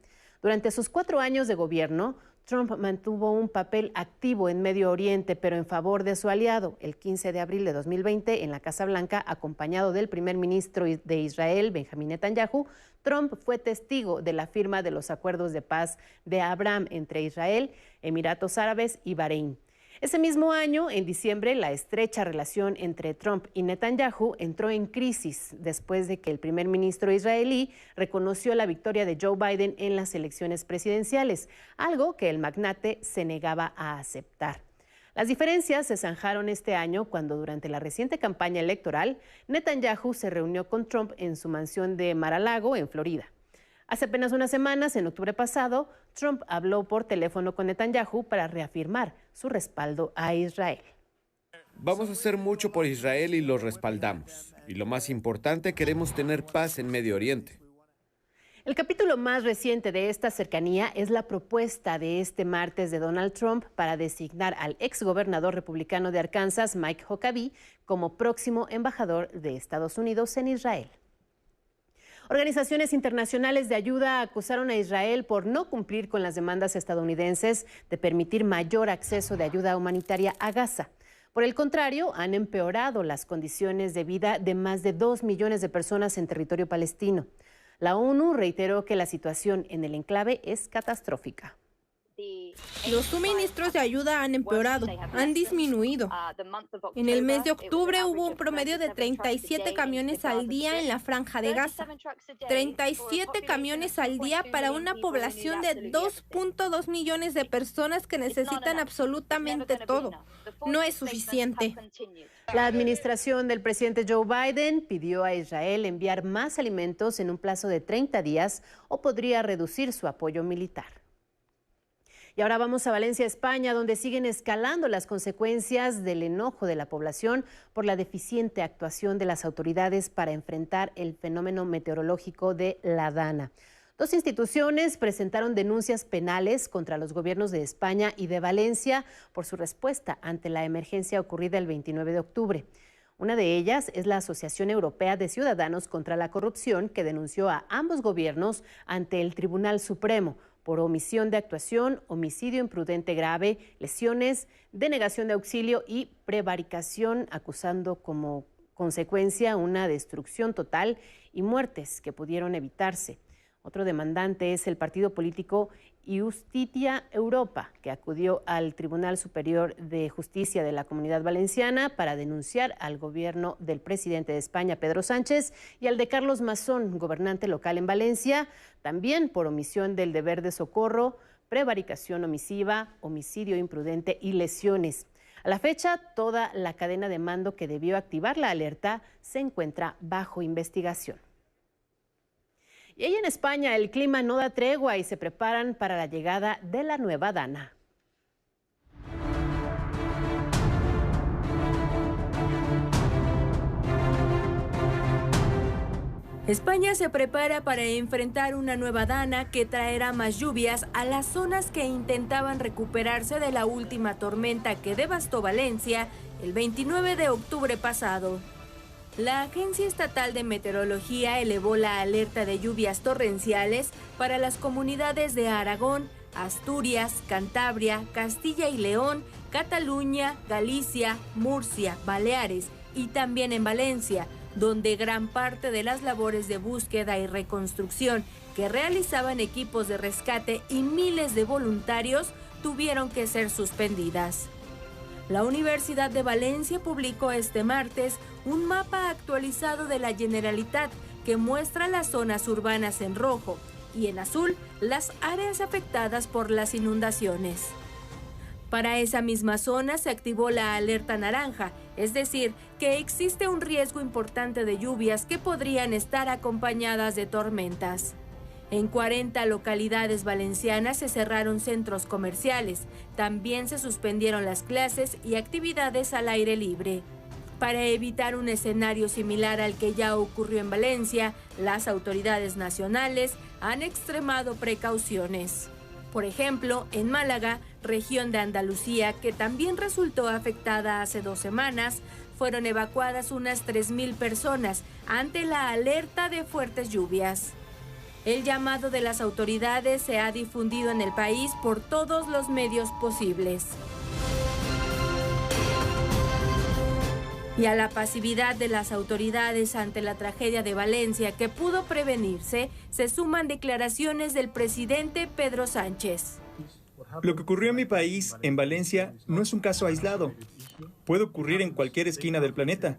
Durante sus 4 años de gobierno, Trump mantuvo un papel activo en Medio Oriente, pero en favor de su aliado. El 15 de abril de 2020, en la Casa Blanca, acompañado del primer ministro de Israel, Benjamín Netanyahu, Trump fue testigo de la firma de los acuerdos de paz de Abraham entre Israel, Emiratos Árabes y Bahrein. Ese mismo año, en diciembre, la estrecha relación entre Trump y Netanyahu entró en crisis después de que el primer ministro israelí reconoció la victoria de Joe Biden en las elecciones presidenciales, algo que el magnate se negaba a aceptar. Las diferencias se zanjaron este año cuando durante la reciente campaña electoral, Netanyahu se reunió con Trump en su mansión de Mar-a-Lago, en Florida. Hace apenas unas semanas, en octubre pasado, Trump habló por teléfono con Netanyahu para reafirmar su respaldo a Israel. Vamos a hacer mucho por Israel y lo respaldamos. Y lo más importante, queremos tener paz en Medio Oriente. El capítulo más reciente de esta cercanía es la propuesta de este martes de Donald Trump para designar al exgobernador republicano de Arkansas, Mike Huckabee, como próximo embajador de Estados Unidos en Israel. Organizaciones internacionales de ayuda acusaron a Israel por no cumplir con las demandas estadounidenses de permitir mayor acceso de ayuda humanitaria a Gaza. Por el contrario, han empeorado las condiciones de vida de más de 2 millones de personas en territorio palestino. La ONU reiteró que la situación en el enclave es catastrófica. Los suministros de ayuda han empeorado, han disminuido. En el mes de octubre hubo un promedio de 37 camiones al día en la Franja de Gaza. 37 camiones al día para una población de 2.2 millones de personas que necesitan absolutamente todo. No es suficiente. La administración del presidente Joe Biden pidió a Israel enviar más alimentos en un plazo de 30 días o podría reducir su apoyo militar. Y ahora vamos a Valencia, España, donde siguen escalando las consecuencias del enojo de la población por la deficiente actuación de las autoridades para enfrentar el fenómeno meteorológico de la Dana. 2 instituciones presentaron denuncias penales contra los gobiernos de España y de Valencia por su respuesta ante la emergencia ocurrida el 29 de octubre. Una de ellas es la Asociación Europea de Ciudadanos contra la Corrupción, que denunció a ambos gobiernos ante el Tribunal Supremo por omisión de actuación, homicidio imprudente grave, lesiones, denegación de auxilio y prevaricación, acusando como consecuencia una destrucción total y muertes que pudieron evitarse. Otro demandante es el partido político Justitia Europa, que acudió al Tribunal Superior de Justicia de la Comunidad Valenciana para denunciar al gobierno del presidente de España, Pedro Sánchez, y al de Carlos Mazón, gobernante local en Valencia, también por omisión del deber de socorro, prevaricación omisiva, homicidio imprudente y lesiones. A la fecha, toda la cadena de mando que debió activar la alerta se encuentra bajo investigación. Y ahí en España el clima no da tregua y se preparan para la llegada de la nueva Dana. España se prepara para enfrentar una nueva Dana que traerá más lluvias a las zonas que intentaban recuperarse de la última tormenta que devastó Valencia el 29 de octubre pasado. La Agencia Estatal de Meteorología elevó la alerta de lluvias torrenciales para las comunidades de Aragón, Asturias, Cantabria, Castilla y León, Cataluña, Galicia, Murcia, Baleares y también en Valencia, donde gran parte de las labores de búsqueda y reconstrucción que realizaban equipos de rescate y miles de voluntarios tuvieron que ser suspendidas. La Universidad de Valencia publicó este martes un mapa actualizado de la Generalitat que muestra las zonas urbanas en rojo y en azul las áreas afectadas por las inundaciones. Para esa misma zona se activó la alerta naranja, es decir, que existe un riesgo importante de lluvias que podrían estar acompañadas de tormentas. En 40 localidades valencianas se cerraron centros comerciales, también se suspendieron las clases y actividades al aire libre. Para evitar un escenario similar al que ya ocurrió en Valencia, las autoridades nacionales han extremado precauciones. Por ejemplo, en Málaga, región de Andalucía, que también resultó afectada hace 2 semanas, fueron evacuadas unas 3,000 personas ante la alerta de fuertes lluvias. El llamado de las autoridades se ha difundido en el país por todos los medios posibles. Y a la pasividad de las autoridades ante la tragedia de Valencia, que pudo prevenirse, se suman declaraciones del presidente Pedro Sánchez. Lo que ocurrió en mi país, en Valencia, no es un caso aislado. Puede ocurrir en cualquier esquina del planeta,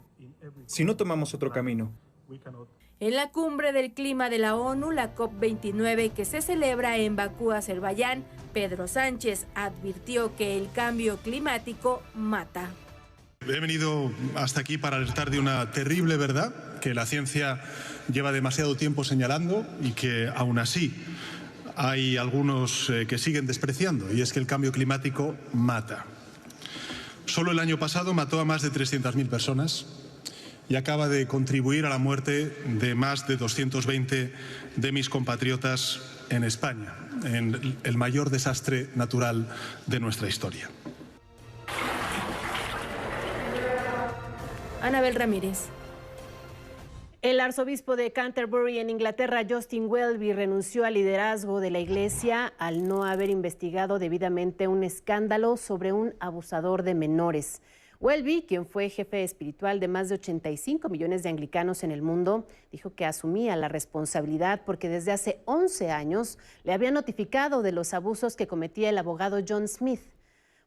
si no tomamos otro camino. En la cumbre del clima de la ONU, la COP29, que se celebra en Bakú, Azerbaiyán, Pedro Sánchez advirtió que el cambio climático mata. He venido hasta aquí para alertar de una terrible verdad que la ciencia lleva demasiado tiempo señalando y que aún así hay algunos que siguen despreciando, y es que el cambio climático mata. Solo el año pasado mató a más de 300.000 personas y acaba de contribuir a la muerte de más de 220 de mis compatriotas en España, en el mayor desastre natural de nuestra historia. Anabel Ramírez. El arzobispo de Canterbury en Inglaterra, Justin Welby, renunció al liderazgo de la iglesia al no haber investigado debidamente un escándalo sobre un abusador de menores. Welby, quien fue jefe espiritual de más de 85 millones de anglicanos en el mundo, dijo que asumía la responsabilidad porque desde hace 11 años le había notificado de los abusos que cometía el abogado John Smith.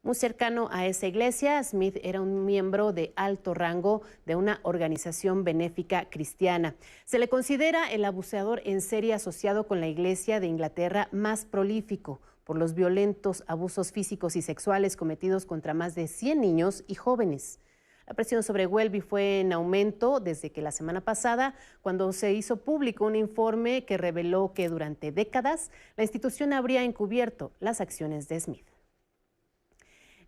Muy cercano a esa iglesia, Smith era un miembro de alto rango de una organización benéfica cristiana. Se le considera el abusador en serie asociado con la iglesia de Inglaterra más prolífico por los violentos abusos físicos y sexuales cometidos contra más de 100 niños y jóvenes. La presión sobre Welby fue en aumento desde que la semana pasada, cuando se hizo público un informe que reveló que durante décadas la institución habría encubierto las acciones de Smith.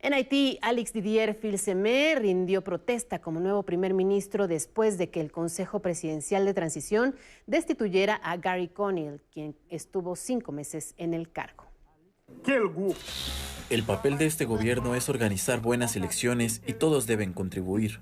En Haití, Alex Didier Fils-Aimé rindió protesta como nuevo primer ministro después de que el Consejo Presidencial de Transición destituyera a Gary Conille, quien estuvo 5 meses en el cargo. El papel de este gobierno es organizar buenas elecciones y todos deben contribuir.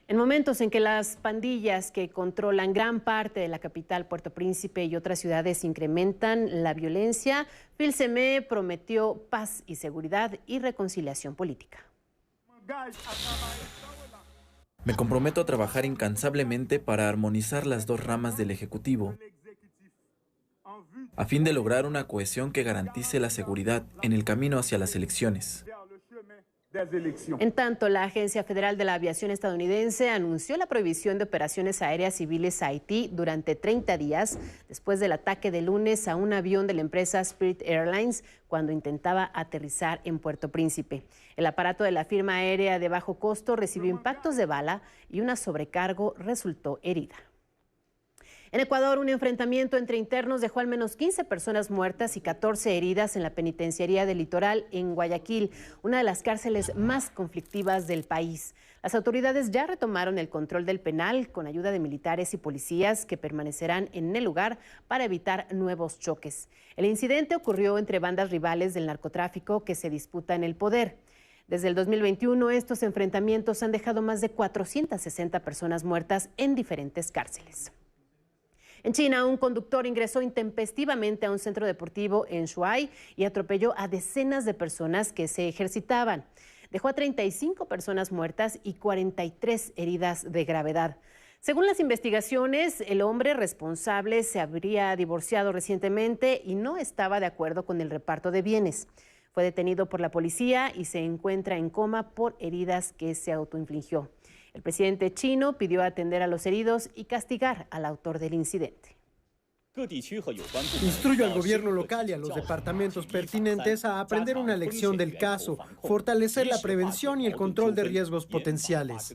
En momentos en que las pandillas que controlan gran parte de la capital, Puerto Príncipe, y otras ciudades incrementan la violencia, Fils-Aimé prometió paz y seguridad y reconciliación política. Me comprometo a trabajar incansablemente para armonizar las dos ramas del Ejecutivo, a fin de lograr una cohesión que garantice la seguridad en el camino hacia las elecciones. En tanto, la Agencia Federal de la Aviación estadounidense anunció la prohibición de operaciones aéreas civiles a Haití durante 30 días después del ataque de lunes a un avión de la empresa Spirit Airlines cuando intentaba aterrizar en Puerto Príncipe. El aparato de la firma aérea de bajo costo recibió impactos de bala y una sobrecargo resultó herida. En Ecuador, un enfrentamiento entre internos dejó al menos 15 personas muertas y 14 heridas en la penitenciaría del Litoral en Guayaquil, una de las cárceles más conflictivas del país. Las autoridades ya retomaron el control del penal con ayuda de militares y policías que permanecerán en el lugar para evitar nuevos choques. El incidente ocurrió entre bandas rivales del narcotráfico que se disputan el poder. Desde el 2021, estos enfrentamientos han dejado más de 460 personas muertas en diferentes cárceles. En China, un conductor ingresó intempestivamente a un centro deportivo en Shuai y atropelló a decenas de personas que se ejercitaban. Dejó a 35 personas muertas y 43 heridas de gravedad. Según las investigaciones, el hombre responsable se habría divorciado recientemente y no estaba de acuerdo con el reparto de bienes. Fue detenido por la policía y se encuentra en coma por heridas que se autoinfligió. El presidente chino pidió atender a los heridos y castigar al autor del incidente. Instruyo al gobierno local y a los departamentos pertinentes a aprender una lección del caso, fortalecer la prevención y el control de riesgos potenciales.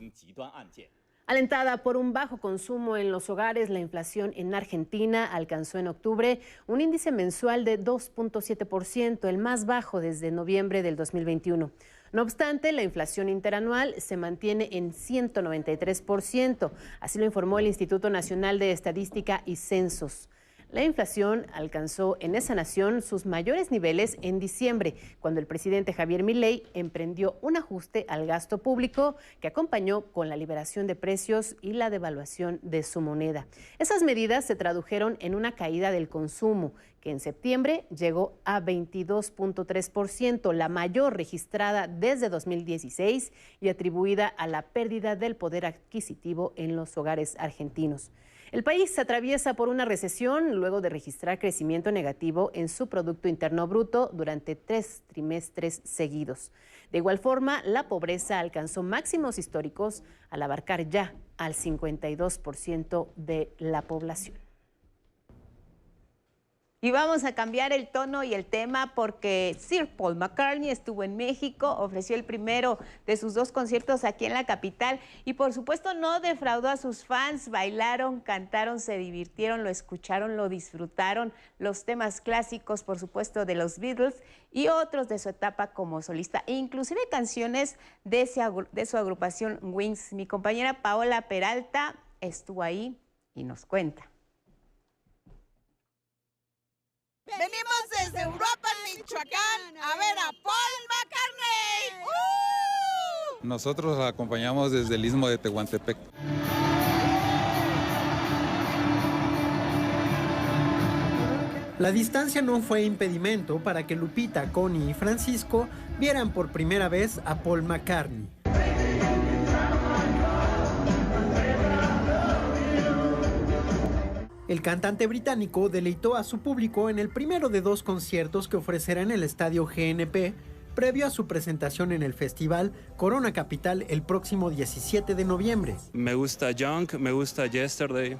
Alentada por un bajo consumo en los hogares, la inflación en Argentina alcanzó en octubre un índice mensual de 2.7%, el más bajo desde noviembre del 2021. No obstante, la inflación interanual se mantiene en 193%, así lo informó el Instituto Nacional de Estadística y Censos. La inflación alcanzó en esa nación sus mayores niveles en diciembre, cuando el presidente Javier Milei emprendió un ajuste al gasto público que acompañó con la liberación de precios y la devaluación de su moneda. Esas medidas se tradujeron en una caída del consumo, que en septiembre llegó a 22.3%, la mayor registrada desde 2016 y atribuida a la pérdida del poder adquisitivo en los hogares argentinos. El país se atraviesa por una recesión luego de registrar crecimiento negativo en su Producto Interno Bruto durante 3 trimestres seguidos. De igual forma, la pobreza alcanzó máximos históricos al abarcar ya al 52% de la población. Y vamos a cambiar el tono y el tema porque Sir Paul McCartney estuvo en México, ofreció el primero de sus 2 conciertos aquí en la capital y por supuesto no defraudó a sus fans, bailaron, cantaron, se divirtieron, lo escucharon, lo disfrutaron, los temas clásicos por supuesto de los Beatles y otros de su etapa como solista, e inclusive canciones de su agrupación Wings. Mi compañera Paola Peralta estuvo ahí y nos cuenta. Venimos desde Europa, Michoacán, a ver a Paul McCartney. Nosotros la acompañamos desde el Istmo de Tehuantepec. La distancia no fue impedimento para que Lupita, Connie y Francisco vieran por primera vez a Paul McCartney. El cantante británico deleitó a su público en el primero de 2 conciertos que ofrecerá en el estadio GNP, previo a su presentación en el festival Corona Capital el próximo 17 de noviembre. Me gusta Junk, me gusta Yesterday.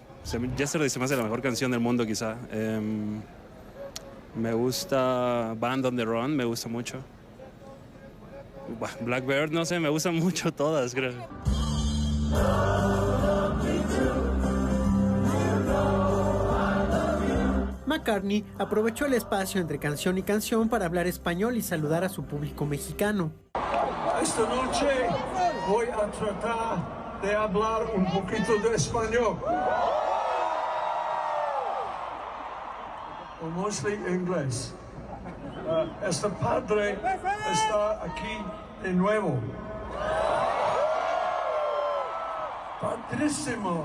Yesterday se me hace la mejor canción del mundo quizá. Me gusta Band on the Run, me gusta mucho. Blackbird, no sé, me gustan mucho todas, creo. McCartney aprovechó el espacio entre canción y canción para hablar español y saludar a su público mexicano. Esta noche voy a tratar de hablar un poquito de español. O mostly inglés. Este padre está aquí de nuevo. Padrísimo.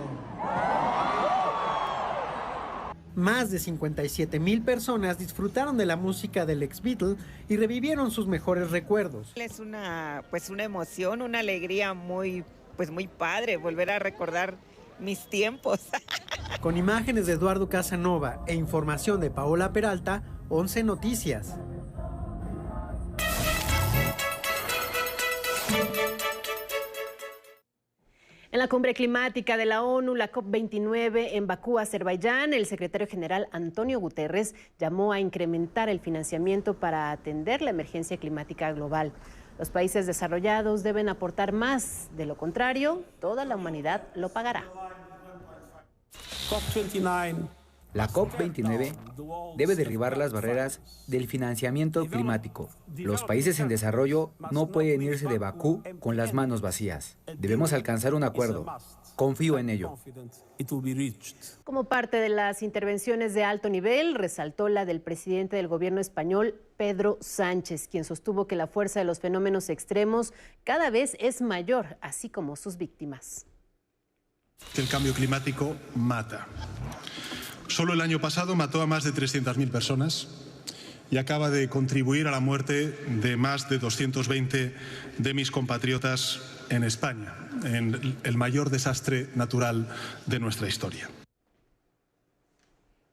Más de 57,000 personas disfrutaron de la música del ex Beatle y revivieron sus mejores recuerdos. Es una emoción, una alegría muy padre volver a recordar mis tiempos. Con imágenes de Eduardo Casanova e información de Paola Peralta, 11 Noticias. En la cumbre climática de la ONU, la COP29 en Bakú, Azerbaiyán, el secretario general Antonio Guterres llamó a incrementar el financiamiento para atender la emergencia climática global. Los países desarrollados deben aportar más, de lo contrario, toda la humanidad lo pagará. La COP29 debe derribar las barreras del financiamiento climático. Los países en desarrollo no pueden irse de Bakú con las manos vacías. Debemos alcanzar un acuerdo. Confío en ello. Como parte de las intervenciones de alto nivel, resaltó la del presidente del gobierno español, Pedro Sánchez, quien sostuvo que la fuerza de los fenómenos extremos cada vez es mayor, así como sus víctimas. El cambio climático mata. Solo el año pasado mató a más de 300.000 personas y acaba de contribuir a la muerte de más de 220 de mis compatriotas en España, en el mayor desastre natural de nuestra historia.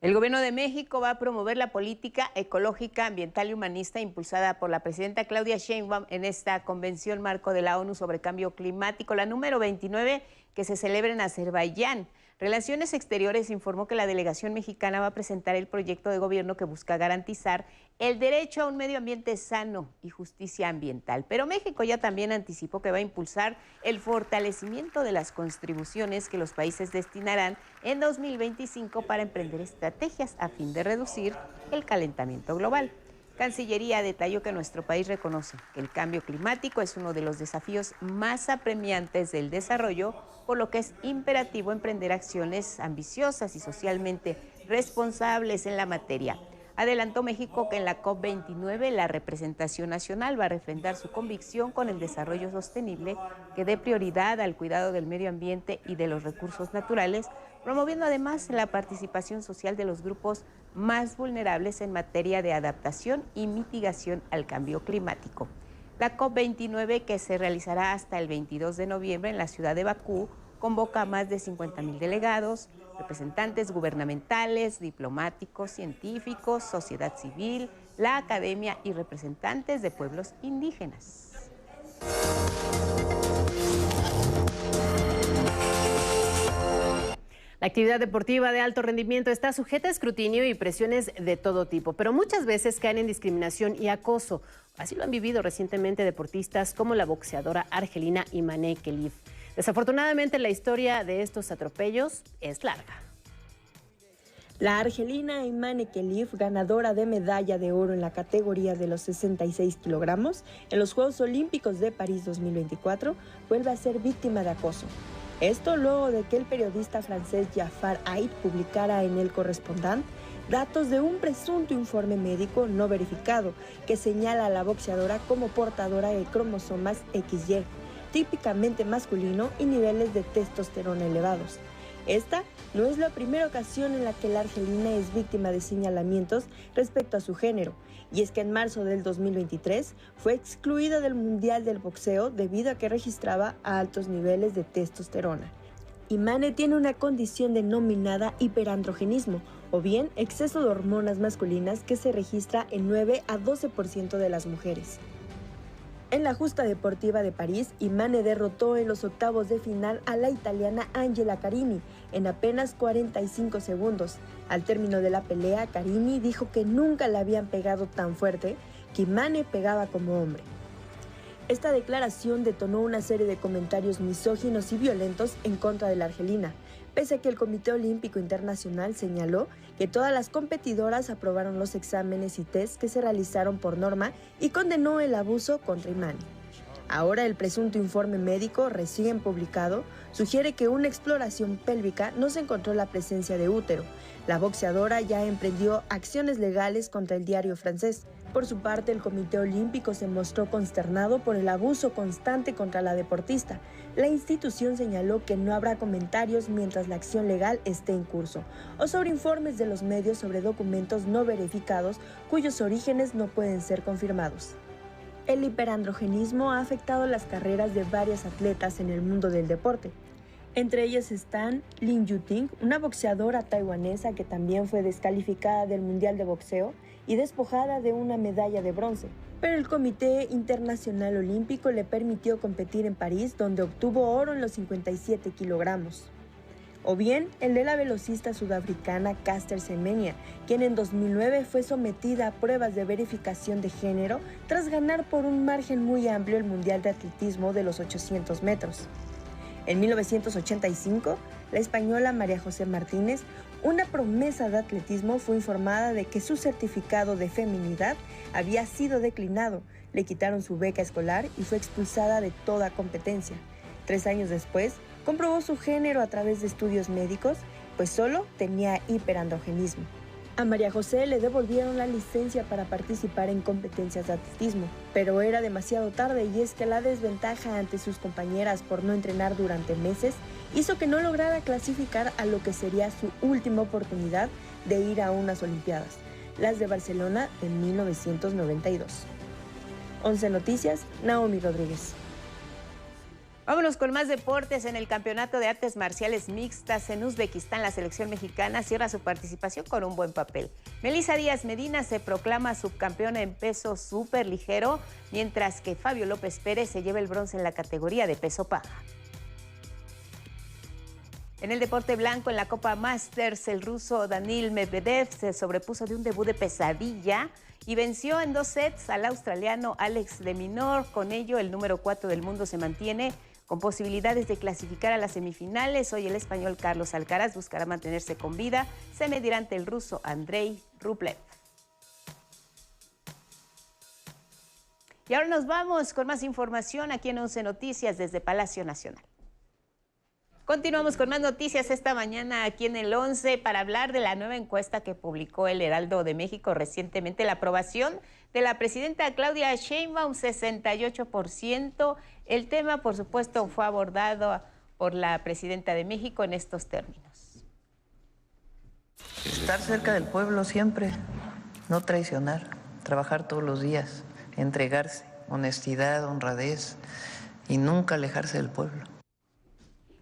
El Gobierno de México va a promover la política ecológica, ambiental y humanista impulsada por la presidenta Claudia Sheinbaum en esta convención marco de la ONU sobre cambio climático, la número 29, que se celebra en Azerbaiyán. Relaciones Exteriores informó que la delegación mexicana va a presentar el proyecto de gobierno que busca garantizar el derecho a un medio ambiente sano y justicia ambiental. Pero México ya también anticipó que va a impulsar el fortalecimiento de las contribuciones que los países destinarán en 2025 para emprender estrategias a fin de reducir el calentamiento global. Cancillería detalló que nuestro país reconoce que el cambio climático es uno de los desafíos más apremiantes del desarrollo, por lo que es imperativo emprender acciones ambiciosas y socialmente responsables en la materia. Adelantó México que en la COP29 la representación nacional va a refrendar su convicción con el desarrollo sostenible que dé prioridad al cuidado del medio ambiente y de los recursos naturales, promoviendo además la participación social de los grupos más vulnerables en materia de adaptación y mitigación al cambio climático. La COP29, que se realizará hasta el 22 de noviembre en la ciudad de Bakú, convoca a más de 50,000 delegados, representantes gubernamentales, diplomáticos, científicos, sociedad civil, la academia y representantes de pueblos indígenas. La actividad deportiva de alto rendimiento está sujeta a escrutinio y presiones de todo tipo, pero muchas veces caen en discriminación y acoso. Así lo han vivido recientemente deportistas como la boxeadora argelina Imane Khelif. Desafortunadamente, la historia de estos atropellos es larga. La argelina Imane Khelif, ganadora de medalla de oro en la categoría de los 66 kilogramos en los Juegos Olímpicos de París 2024, vuelve a ser víctima de acoso. Esto luego de que el periodista francés Jafar Haït publicara en El Correspondant datos de un presunto informe médico no verificado que señala a la boxeadora como portadora de cromosomas XY, típicamente masculino, y niveles de testosterona elevados. Esta no es la primera ocasión en la que la argelina es víctima de señalamientos respecto a su género, y es que en marzo del 2023 fue excluida del Mundial del Boxeo debido a que registraba altos niveles de testosterona. Imane tiene una condición denominada hiperandrogenismo, o bien exceso de hormonas masculinas que se registra en 9 a 12% de las mujeres. En la justa deportiva de París, Imane derrotó en los octavos de final a la italiana Angela Carini en apenas 45 segundos. Al término de la pelea, Carini dijo que nunca le habían pegado tan fuerte, que Imane pegaba como hombre. Esta declaración detonó una serie de comentarios misóginos y violentos en contra de la argelina, pese a que el Comité Olímpico Internacional señaló que todas las competidoras aprobaron los exámenes y tests que se realizaron por norma y condenó el abuso contra Imane. Ahora el presunto informe médico recién publicado sugiere que una exploración pélvica no se encontró la presencia de útero. La boxeadora ya emprendió acciones legales contra el diario francés. Por su parte, el Comité Olímpico se mostró consternado por el abuso constante contra la deportista. La institución señaló que no habrá comentarios mientras la acción legal esté en curso, o sobre informes de los medios sobre documentos no verificados cuyos orígenes no pueden ser confirmados. El hiperandrogenismo ha afectado las carreras de varias atletas en el mundo del deporte. Entre ellas están Lin Yuting, una boxeadora taiwanesa que también fue descalificada del Mundial de Boxeo y despojada de una medalla de bronce. Pero el Comité Internacional Olímpico le permitió competir en París, donde obtuvo oro en los 57 kilogramos. O bien el de la velocista sudafricana Caster Semenya, quien en 2009 fue sometida a pruebas de verificación de género tras ganar por un margen muy amplio el Mundial de Atletismo de los 800 metros. En 1985, la española María José Martínez, una promesa de atletismo, fue informada de que su certificado de feminidad había sido declinado, le quitaron su beca escolar y fue expulsada de toda competencia. 3 años después, comprobó su género a través de estudios médicos, pues solo tenía hiperandrogenismo. A María José le devolvieron la licencia para participar en competencias de atletismo, pero era demasiado tarde, y es que la desventaja ante sus compañeras por no entrenar durante meses hizo que no lograra clasificar a lo que sería su última oportunidad de ir a unas Olimpiadas, las de Barcelona en 1992. 11 Noticias, Naomi Rodríguez. Vámonos con más deportes. En el Campeonato de Artes Marciales Mixtas en Uzbekistán, la selección mexicana cierra su participación con un buen papel. Melissa Díaz Medina se proclama subcampeona en peso súper ligero, mientras que Fabio López Pérez se lleva el bronce en la categoría de peso paja. En el deporte blanco, en la Copa Masters, el ruso Daniil Medvedev se sobrepuso de un debut de pesadilla y venció en 2 sets al australiano Alex de Minaur. Con ello, el número 4 del mundo se mantiene con posibilidades de clasificar a las semifinales. Hoy el español Carlos Alcaraz buscará mantenerse con vida. Se medirá ante el ruso Andrei Rublev. Y ahora nos vamos con más información aquí en 11 Noticias desde Palacio Nacional. Continuamos con más noticias esta mañana aquí en el 11 para hablar de la nueva encuesta que publicó el Heraldo de México recientemente, la aprobación de la presidenta Claudia Sheinbaum, 68%. El tema, por supuesto, fue abordado por la presidenta de México en estos términos. Estar cerca del pueblo siempre, no traicionar, trabajar todos los días, entregarse, honestidad, honradez y nunca alejarse del pueblo.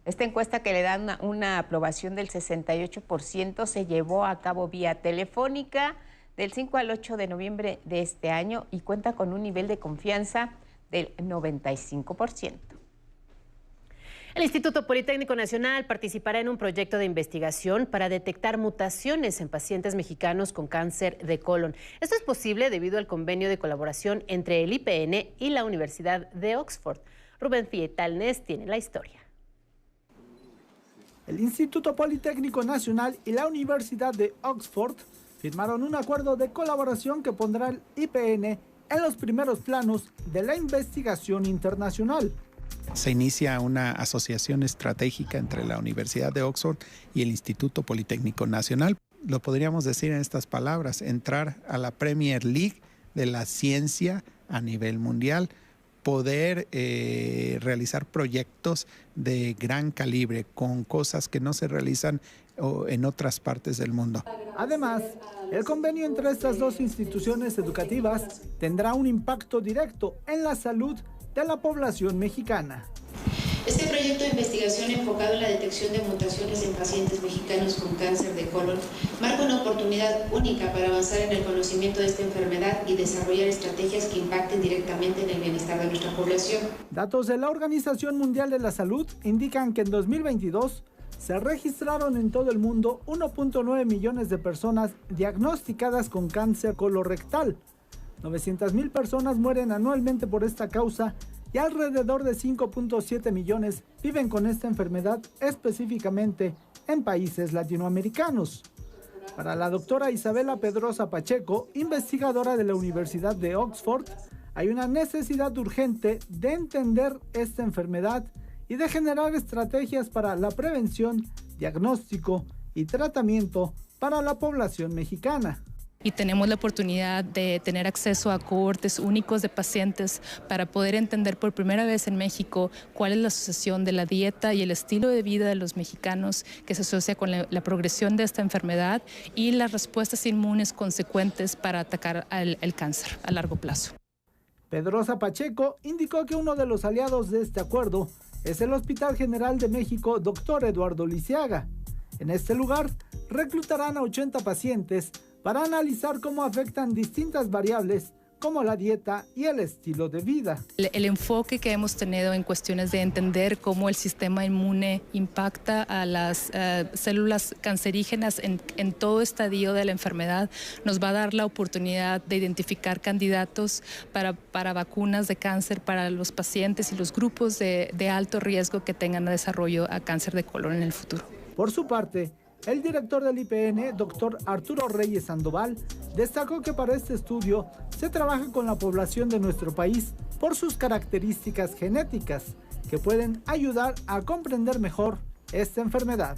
Esta encuesta, que le da una aprobación del 68%, se llevó a cabo vía telefónica del 5 al 8 de noviembre de este año y cuenta con un nivel de confianza del 95%. El Instituto Politécnico Nacional participará en un proyecto de investigación para detectar mutaciones en pacientes mexicanos con cáncer de colon. Esto es posible debido al convenio de colaboración entre el IPN y la Universidad de Oxford. Rubén Fietalnes tiene la historia. El Instituto Politécnico Nacional y la Universidad de Oxford firmaron un acuerdo de colaboración que pondrá el IPN en los primeros planos de la investigación internacional. Se inicia una asociación estratégica entre la Universidad de Oxford y el Instituto Politécnico Nacional. Lo podríamos decir en estas palabras: entrar a la Premier League de la ciencia a nivel mundial, poder realizar proyectos de gran calibre con cosas que no se realizan en otras partes del mundo. Además, el convenio entre estas dos instituciones educativas tendrá un impacto directo en la salud de la población mexicana. Este proyecto de investigación enfocado en la detección de mutaciones en pacientes mexicanos con cáncer de colon marca una oportunidad única para avanzar en el conocimiento de esta enfermedad y desarrollar estrategias que impacten directamente en el bienestar de nuestra población. Datos de la Organización Mundial de la Salud indican que en 2022 se registraron en todo el mundo 1.9 millones de personas diagnosticadas con cáncer colorectal. 900,000 personas mueren anualmente por esta causa y alrededor de 5.7 millones viven con esta enfermedad, específicamente en países latinoamericanos. Para la doctora Isabela Pedrosa Pacheco, investigadora de la Universidad de Oxford, hay una necesidad urgente de entender esta enfermedad y de generar estrategias para la prevención, diagnóstico y tratamiento para la población mexicana. Y tenemos la oportunidad de tener acceso a cohortes únicos de pacientes para poder entender por primera vez en México cuál es la asociación de la dieta y el estilo de vida de los mexicanos que se asocia con la progresión de esta enfermedad y las respuestas inmunes consecuentes para atacar el cáncer a largo plazo. Pedrosa Pacheco indicó que uno de los aliados de este acuerdo es el Hospital General de México, Dr. Eduardo Lisiaga. En este lugar reclutarán a 80 pacientes para analizar cómo afectan distintas variables como la dieta y el estilo de vida. El enfoque que hemos tenido en cuestiones de entender cómo el sistema inmune impacta a las células cancerígenas en todo estadio de la enfermedad nos va a dar la oportunidad de identificar candidatos para vacunas de cáncer para los pacientes y los grupos de alto riesgo que tengan desarrollo a cáncer de colon en el futuro. Por su parte, el director del IPN, doctor Arturo Reyes Sandoval, destacó que para este estudio se trabaja con la población de nuestro país por sus características genéticas que pueden ayudar a comprender mejor esta enfermedad.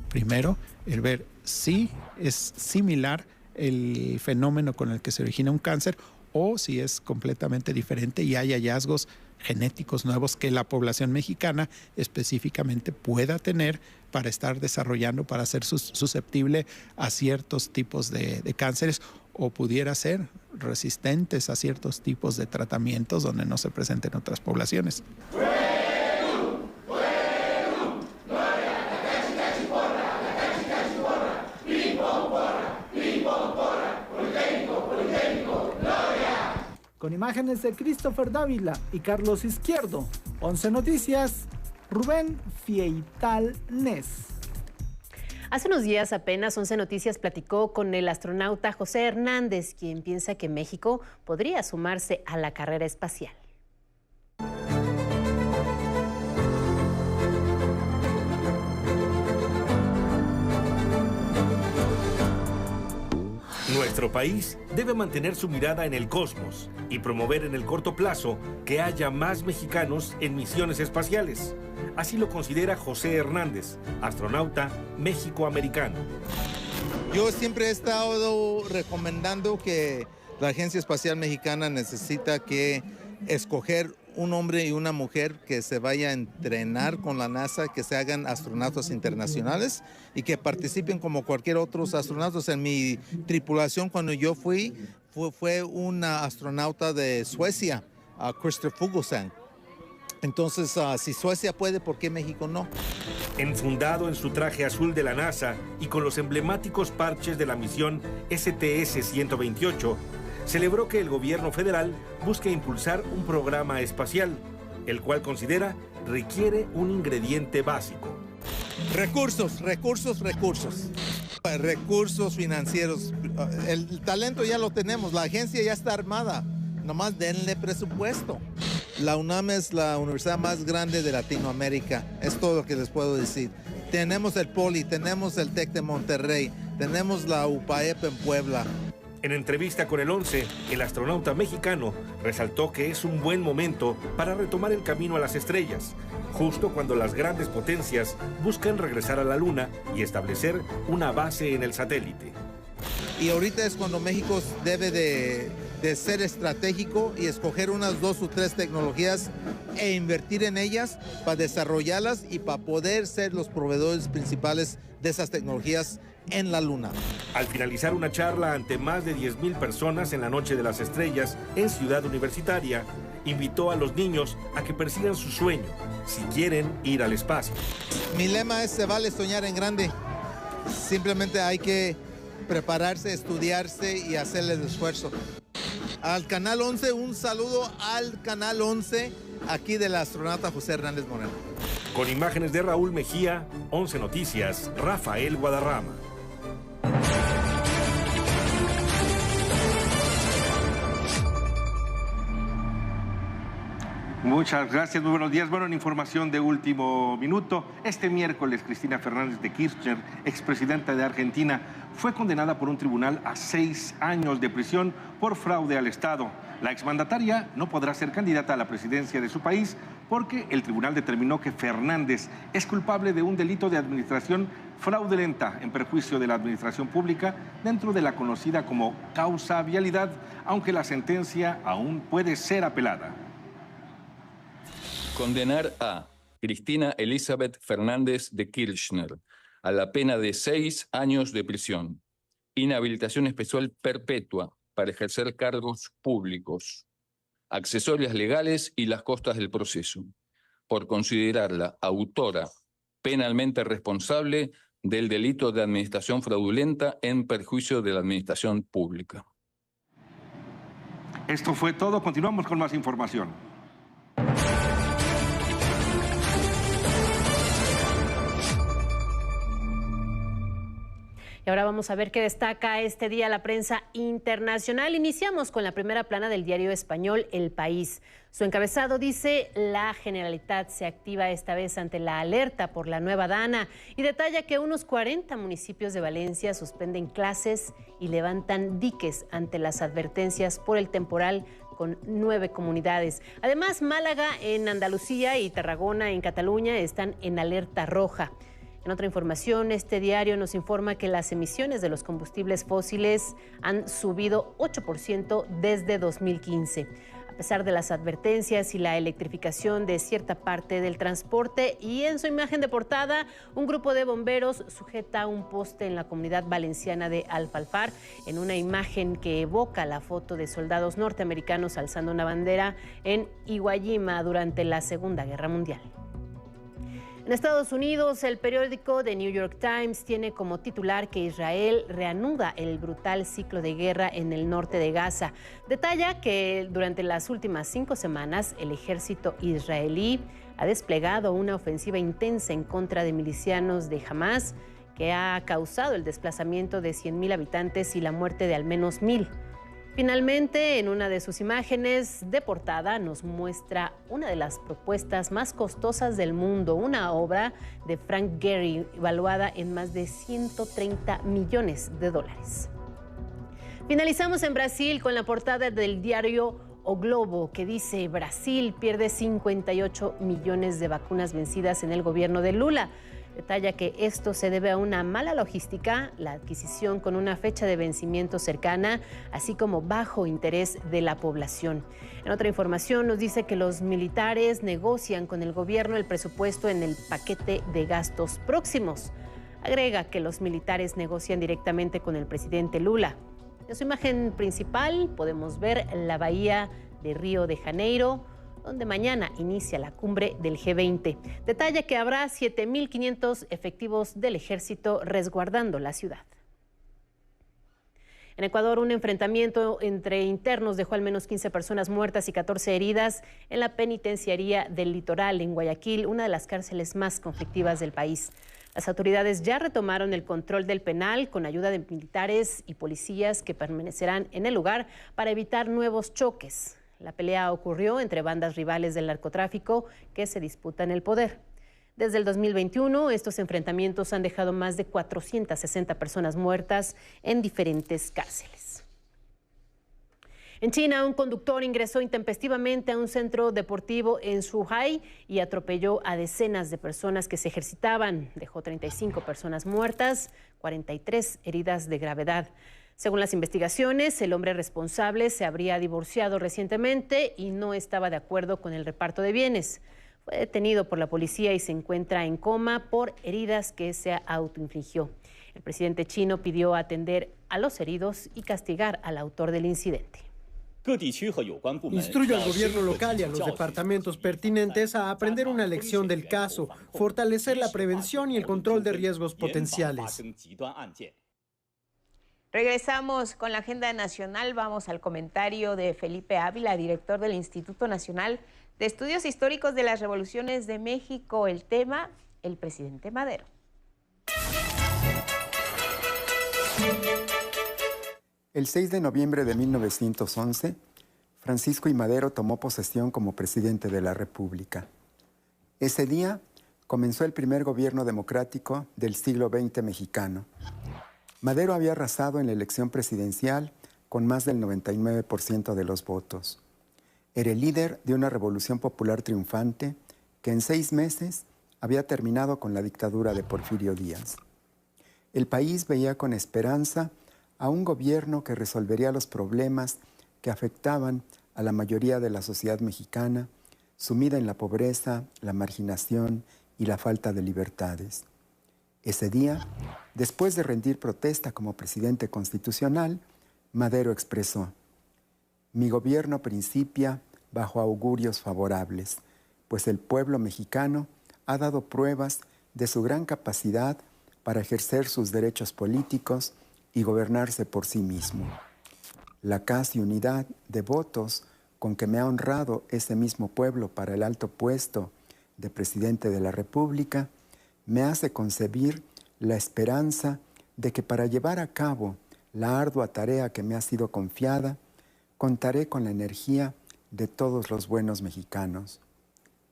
Primero, el ver si es similar el fenómeno con el que se origina un cáncer o si es completamente diferente y hay hallazgos genéticos nuevos que la población mexicana específicamente pueda tener para estar desarrollando, para ser susceptible a ciertos tipos de cánceres o pudiera ser resistentes a ciertos tipos de tratamientos donde no se presenten otras poblaciones. Con imágenes de Christopher Dávila y Carlos Izquierdo, 11 Noticias, Rubén Fietalnes. Hace unos días apenas 11 Noticias platicó con el astronauta José Hernández, quien piensa que México podría sumarse a la carrera espacial. Nuestro país debe mantener su mirada en el cosmos y promover en el corto plazo que haya más mexicanos en misiones espaciales. Así lo considera José Hernández, astronauta méxico-americano. Yo siempre he estado recomendando que la Agencia Espacial Mexicana necesita que escoger un hombre y una mujer que se vaya a entrenar con la NASA, que se hagan astronautas internacionales y que participen como cualquier otros astronautas. En mi tripulación, cuando yo fue una astronauta de Suecia, Christer Fuglesang. Entonces, si Suecia puede, ¿por qué México no? Enfundado en su traje azul de la NASA y con los emblemáticos parches de la misión STS-128, celebró que el gobierno federal busque impulsar un programa espacial, el cual considera requiere un ingrediente básico. Recursos financieros. El talento ya lo tenemos, la agencia ya está armada, nomás denle presupuesto. La UNAM es la universidad más grande de Latinoamérica, es todo lo que les puedo decir. Tenemos el Poli, tenemos el TEC de Monterrey, tenemos la UPAEP en Puebla. En entrevista con el 11, el astronauta mexicano resaltó que es un buen momento para retomar el camino a las estrellas, justo cuando las grandes potencias buscan regresar a la Luna y establecer una base en el satélite. Y ahorita es cuando México debe de ser estratégico y escoger unas 2 o 3 tecnologías e invertir en ellas para desarrollarlas y para poder ser los proveedores principales de esas tecnologías en la Luna. Al finalizar una charla ante más de 10,000 personas en la Noche de las Estrellas en Ciudad Universitaria, invitó a los niños a que persigan su sueño si quieren ir al espacio. Mi lema es: se vale soñar en grande. Simplemente hay que prepararse, estudiarse y hacerle el esfuerzo. Al Canal 11, un saludo al Canal 11, aquí del astronauta José Hernández Moreno. Con imágenes de Raúl Mejía, 11 Noticias, Rafael Guadarrama. Muchas gracias, muy buenos días. Bueno, en información de último minuto, este miércoles Cristina Fernández de Kirchner, expresidenta de Argentina, fue condenada por un tribunal a 6 años de prisión por fraude al Estado. La exmandataria no podrá ser candidata a la presidencia de su país porque el tribunal determinó que Fernández es culpable de un delito de administración fraudulenta en perjuicio de la administración pública dentro de la conocida como causa vialidad, aunque la sentencia aún puede ser apelada. Condenar a Cristina Elizabeth Fernández de Kirchner a la pena de 6 años de prisión, inhabilitación especial perpetua para ejercer cargos públicos, accesorias legales y las costas del proceso, por considerarla autora penalmente responsable del delito de administración fraudulenta en perjuicio de la administración pública. Esto fue todo. Continuamos con más información. Y ahora vamos a ver qué destaca este día la prensa internacional. Iniciamos con la primera plana del diario español El País. Su encabezado dice: la Generalitat se activa esta vez ante la alerta por la nueva Dana y detalla que unos 40 municipios de Valencia suspenden clases y levantan diques ante las advertencias por el temporal con 9 comunidades. Además, Málaga en Andalucía y Tarragona en Cataluña están en alerta roja. En otra información, este diario nos informa que las emisiones de los combustibles fósiles han subido 8% desde 2015. A pesar de las advertencias y la electrificación de cierta parte del transporte, y en su imagen de portada, un grupo de bomberos sujeta un poste en la comunidad valenciana de Alfalfar, en una imagen que evoca la foto de soldados norteamericanos alzando una bandera en Iwo Jima durante la Segunda Guerra Mundial. En Estados Unidos, el periódico The New York Times tiene como titular que Israel reanuda el brutal ciclo de guerra en el norte de Gaza. Detalla que durante las últimas 5 semanas, el ejército israelí ha desplegado una ofensiva intensa en contra de milicianos de Hamás, que ha causado el desplazamiento de 100,000 habitantes y la muerte de al menos 1,000. Finalmente, en una de sus imágenes de portada nos muestra una de las propuestas más costosas del mundo, una obra de Frank Gehry evaluada en más de $130 millones. Finalizamos en Brasil con la portada del diario O Globo, que dice: Brasil pierde 58 millones de vacunas vencidas en el gobierno de Lula. Detalla que esto se debe a una mala logística, la adquisición con una fecha de vencimiento cercana, así como bajo interés de la población. En otra información nos dice que los militares negocian con el gobierno el presupuesto en el paquete de gastos próximos. Agrega que los militares negocian directamente con el presidente Lula. En su imagen principal podemos ver la bahía de Río de Janeiro, donde mañana inicia la cumbre del G20. Detalla que habrá 7.500 efectivos del ejército resguardando la ciudad. En Ecuador, un enfrentamiento entre internos dejó al menos 15 personas muertas y 14 heridas en la penitenciaría del Litoral, en Guayaquil, una de las cárceles más conflictivas del país. Las autoridades ya retomaron el control del penal con ayuda de militares y policías que permanecerán en el lugar para evitar nuevos choques. La pelea ocurrió entre bandas rivales del narcotráfico que se disputan el poder. Desde el 2021, estos enfrentamientos han dejado más de 460 personas muertas en diferentes cárceles. En China, un conductor ingresó intempestivamente a un centro deportivo en Zhuhai y atropelló a decenas de personas que se ejercitaban. Dejó 35 personas muertas, 43 heridas de gravedad. Según las investigaciones, el hombre responsable se habría divorciado recientemente y no estaba de acuerdo con el reparto de bienes. Fue detenido por la policía y se encuentra en coma por heridas que se autoinfligió. El presidente chino pidió atender a los heridos y castigar al autor del incidente. Instruye al gobierno local y a los departamentos pertinentes a aprender una lección del caso, fortalecer la prevención y el control de riesgos potenciales. Regresamos con la agenda nacional. Vamos al comentario de Felipe Ávila, director del Instituto Nacional de Estudios Históricos de las Revoluciones de México. El tema: el presidente Madero. El 6 de noviembre de 1911, Francisco I. Madero tomó posesión como presidente de la República. Ese día comenzó el primer gobierno democrático del siglo XX mexicano. Madero había arrasado en la elección presidencial con más del 99% de los votos. Era el líder de una revolución popular triunfante que en 6 meses había terminado con la dictadura de Porfirio Díaz. El país veía con esperanza a un gobierno que resolvería los problemas que afectaban a la mayoría de la sociedad mexicana, sumida en la pobreza, la marginación y la falta de libertades. Ese día, después de rendir protesta como presidente constitucional, Madero expresó: "Mi gobierno principia bajo augurios favorables, pues el pueblo mexicano ha dado pruebas de su gran capacidad para ejercer sus derechos políticos y gobernarse por sí mismo. La casi unidad de votos con que me ha honrado ese mismo pueblo para el alto puesto de presidente de la República me hace concebir la esperanza de que para llevar a cabo la ardua tarea que me ha sido confiada, contaré con la energía de todos los buenos mexicanos.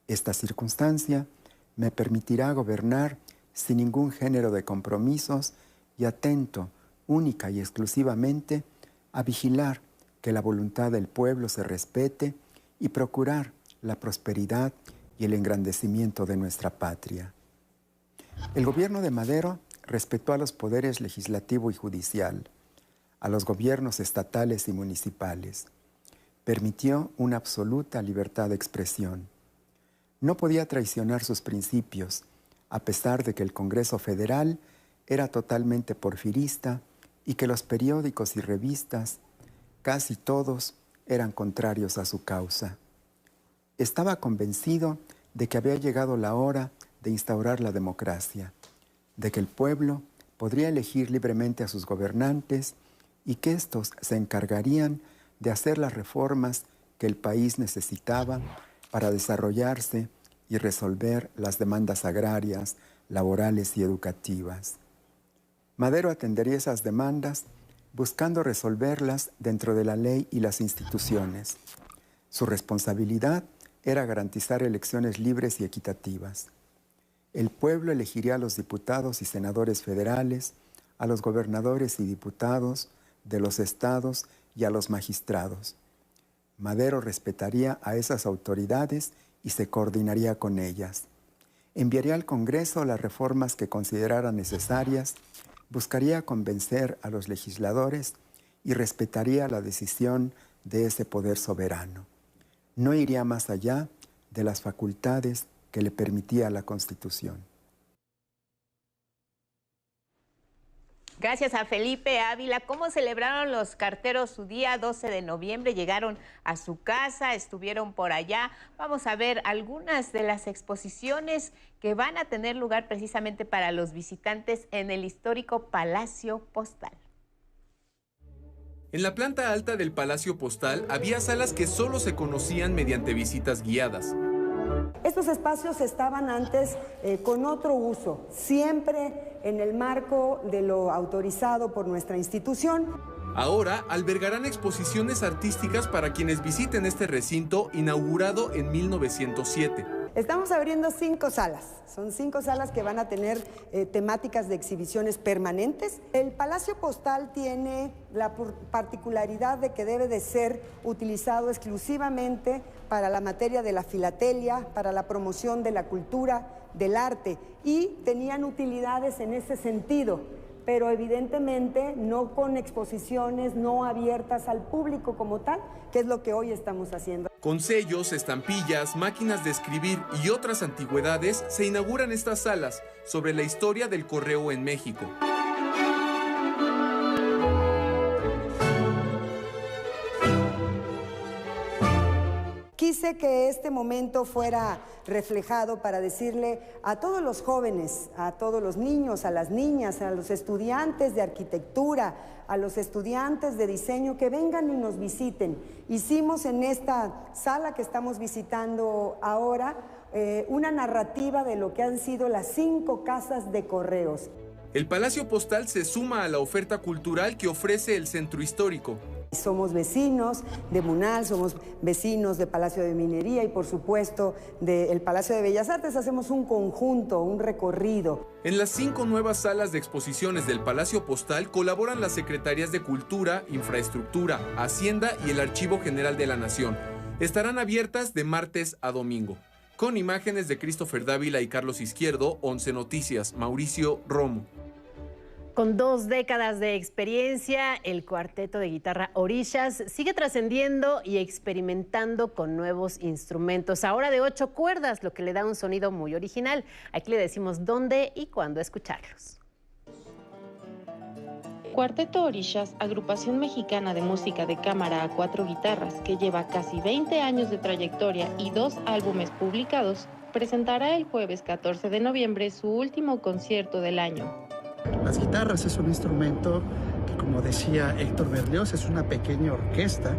Esta circunstancia me permitirá gobernar sin ningún género de compromisos y atento única y exclusivamente a vigilar que la voluntad del pueblo se respete y procurar la prosperidad y el engrandecimiento de nuestra patria". El gobierno de Madero respetó a los poderes legislativo y judicial, a los gobiernos estatales y municipales. Permitió una absoluta libertad de expresión. No podía traicionar sus principios, a pesar de que el Congreso Federal era totalmente porfirista y que los periódicos y revistas, casi todos, eran contrarios a su causa. Estaba convencido de que había llegado la hora de instaurar la democracia, de que el pueblo podría elegir libremente a sus gobernantes y que éstos se encargarían de hacer las reformas que el país necesitaba para desarrollarse y resolver las demandas agrarias, laborales y educativas. Madero atendería esas demandas buscando resolverlas dentro de la ley y las instituciones. Su responsabilidad era garantizar elecciones libres y equitativas. El pueblo elegiría a los diputados y senadores federales, a los gobernadores y diputados, de los estados y a los magistrados. Madero respetaría a esas autoridades y se coordinaría con ellas. Enviaría al Congreso las reformas que considerara necesarias, buscaría convencer a los legisladores y respetaría la decisión de ese poder soberano. No iría más allá de las facultades que le permitía la Constitución. Gracias a Felipe Ávila. ¿Cómo celebraron los carteros su día 12 de noviembre? Llegaron a su casa, estuvieron por allá. Vamos a ver algunas de las exposiciones que van a tener lugar precisamente para los visitantes en el histórico Palacio Postal. En la planta alta del Palacio Postal había salas que solo se conocían mediante visitas guiadas. Estos espacios estaban antes con otro uso, siempre en el marco de lo autorizado por nuestra institución. Ahora albergarán exposiciones artísticas para quienes visiten este recinto inaugurado en 1907. Estamos abriendo 5 salas. Son 5 salas que van a tener temáticas de exhibiciones permanentes. El Palacio Postal tiene la particularidad de que debe de ser utilizado exclusivamente para la materia de la filatelia, para la promoción de la cultura, del arte, y tenían utilidades en ese sentido, pero evidentemente no con exposiciones no abiertas al público como tal, que es lo que hoy estamos haciendo. Con sellos, estampillas, máquinas de escribir y otras antigüedades, se inauguran estas salas sobre la historia del correo en México. Quise que este momento fuera reflejado para decirle a todos los jóvenes, a todos los niños, a las niñas, a los estudiantes de arquitectura, a los estudiantes de diseño, que vengan y nos visiten. Hicimos en esta sala que estamos visitando ahora una narrativa de lo que han sido las 5 casas de correos. El Palacio Postal se suma a la oferta cultural que ofrece el Centro Histórico. Somos vecinos de Munal, somos vecinos de Palacio de Minería y por supuesto del Palacio de Bellas Artes. Hacemos un conjunto, un recorrido. En las 5 nuevas salas de exposiciones del Palacio Postal colaboran las Secretarías de Cultura, Infraestructura, Hacienda y el Archivo General de la Nación. Estarán abiertas de martes a domingo. Con imágenes de Christopher Dávila y Carlos Izquierdo, 11 Noticias, Mauricio Romo. Con 2 décadas de experiencia, el cuarteto de guitarra Orishas sigue trascendiendo y experimentando con nuevos instrumentos, ahora de 8 cuerdas, lo que le da un sonido muy original. Aquí le decimos dónde y cuándo escucharlos. Cuarteto Orishas, agrupación mexicana de música de cámara a 4 guitarras, que lleva casi 20 años de trayectoria y 2 álbumes publicados, presentará el jueves 14 de noviembre su último concierto del año. Las guitarras es un instrumento que, como decía Héctor Berlioz, es una pequeña orquesta,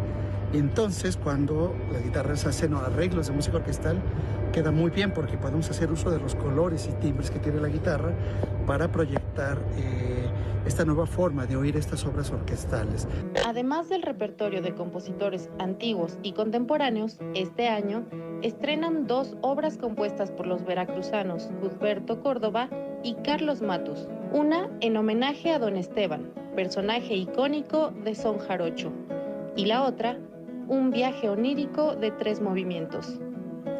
y entonces cuando las guitarras hacen arreglos de música orquestal queda muy bien porque podemos hacer uso de los colores y timbres que tiene la guitarra para proyectar esta nueva forma de oír estas obras orquestales. Además del repertorio de compositores antiguos y contemporáneos, este año estrenan 2 obras compuestas por los veracruzanos Cuthberto Córdoba y Carlos Matus. Una en homenaje a Don Esteban, personaje icónico de Son Jarocho, y la otra, un viaje onírico de 3 movimientos.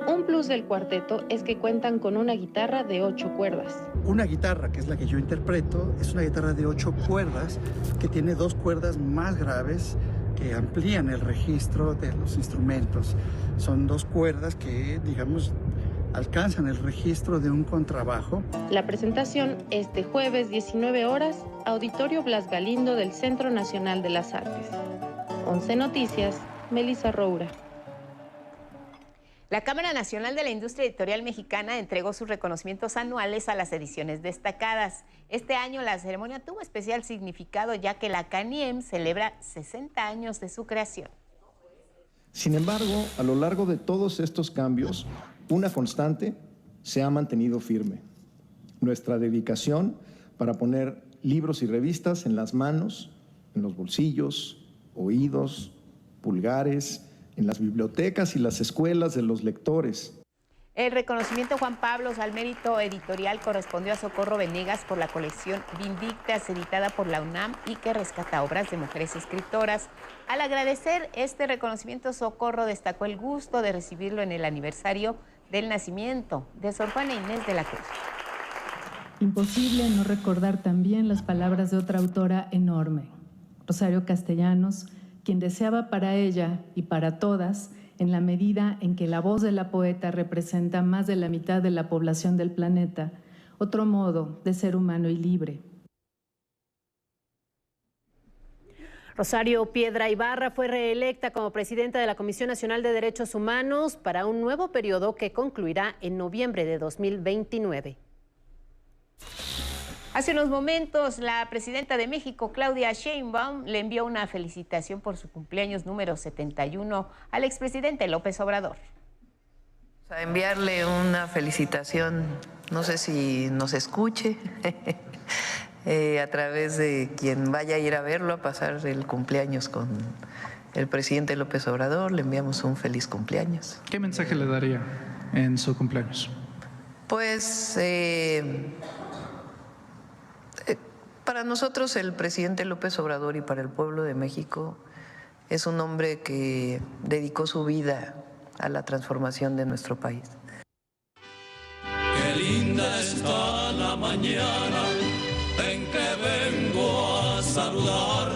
Un plus del cuarteto es que cuentan con una guitarra de 8 cuerdas. Una guitarra, que es la que yo interpreto, es una guitarra de 8 cuerdas que tiene 2 cuerdas más graves que amplían el registro de los instrumentos. Son 2 cuerdas que, digamos, alcanzan el registro de un contrabajo. La presentación este jueves 19 horas, Auditorio Blas Galindo del Centro Nacional de las Artes. 11 Noticias, Melissa Roura. La Cámara Nacional de la Industria Editorial Mexicana entregó sus reconocimientos anuales a las ediciones destacadas. Este año la ceremonia tuvo especial significado ya que la CANIEM celebra 60 años de su creación. Sin embargo, a lo largo de todos estos cambios, una constante se ha mantenido firme: nuestra dedicación para poner libros y revistas en las manos, en los bolsillos, oídos, pulgares, en las bibliotecas y las escuelas de los lectores. El reconocimiento Juan Pablos al mérito editorial correspondió a Socorro Venegas por la colección Vindictas, editada por la UNAM y que rescata obras de mujeres escritoras. Al agradecer este reconocimiento, Socorro destacó el gusto de recibirlo en el aniversario del nacimiento de Sor Juana Inés de la Cruz. Imposible no recordar también las palabras de otra autora enorme, Rosario Castellanos, quien deseaba para ella y para todas, en la medida en que la voz de la poeta representa más de la mitad de la población del planeta, otro modo de ser humano y libre. Rosario Piedra Ibarra fue reelecta como presidenta de la Comisión Nacional de Derechos Humanos para un nuevo periodo que concluirá en noviembre de 2029. Hace unos momentos, la presidenta de México, Claudia Sheinbaum, le envió una felicitación por su cumpleaños número 71 al expresidente López Obrador. A enviarle una felicitación, no sé si nos escuche, a través de quien vaya a ir a verlo, a pasar el cumpleaños con el presidente López Obrador, le enviamos un feliz cumpleaños. ¿Qué mensaje le daría en su cumpleaños? Pues para nosotros el presidente López Obrador y para el pueblo de México es un hombre que dedicó su vida a la transformación de nuestro país. Qué linda está la mañana en que vengo a saludarte.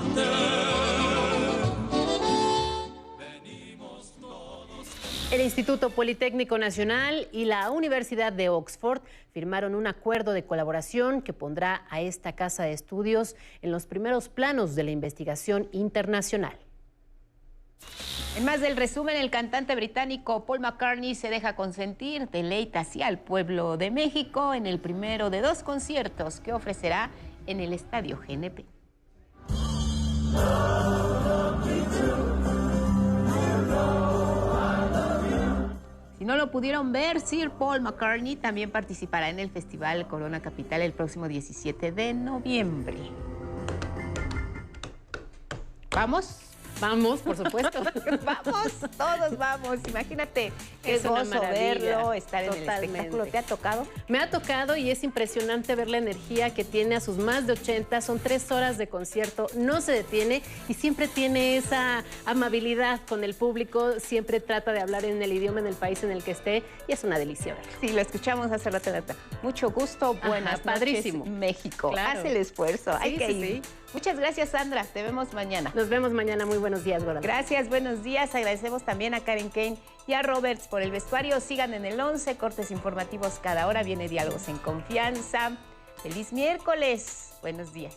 El Instituto Politécnico Nacional y la Universidad de Oxford firmaron un acuerdo de colaboración que pondrá a esta casa de estudios en los primeros planos de la investigación internacional. En más del resumen, el cantante británico Paul McCartney se deja consentir, deleita así al pueblo de México en el primero de 2 conciertos que ofrecerá en el Estadio GNP. Si no lo pudieron ver, Sir Paul McCartney también participará en el Festival Corona Capital el próximo 17 de noviembre. ¿Vamos? Vamos, por supuesto. Vamos, todos vamos. Imagínate qué gozo verlo, estar en el espectáculo. ¿Te ha tocado? Me ha tocado y es impresionante ver la energía que tiene a sus más de 80. Son 3 horas de concierto, no se detiene y siempre tiene esa amabilidad con el público. Siempre trata de hablar en el idioma, en el país en el que esté y es una delicia verlo. Sí, lo escuchamos hace rato. Mucho gusto, buenas padrísimo. noches, México. Claro. Haz el esfuerzo, Sí, hay que sí, ir. sí. Muchas gracias, Sandra. Te vemos mañana. Nos vemos mañana. Muy buenos días, Guadalupe. Gracias, buenos días. Agradecemos también a Karen Kane y a Roberts por el vestuario. Sigan en el 11, cortes informativos cada hora. Viene Diálogos en Confianza. Feliz miércoles. Buenos días.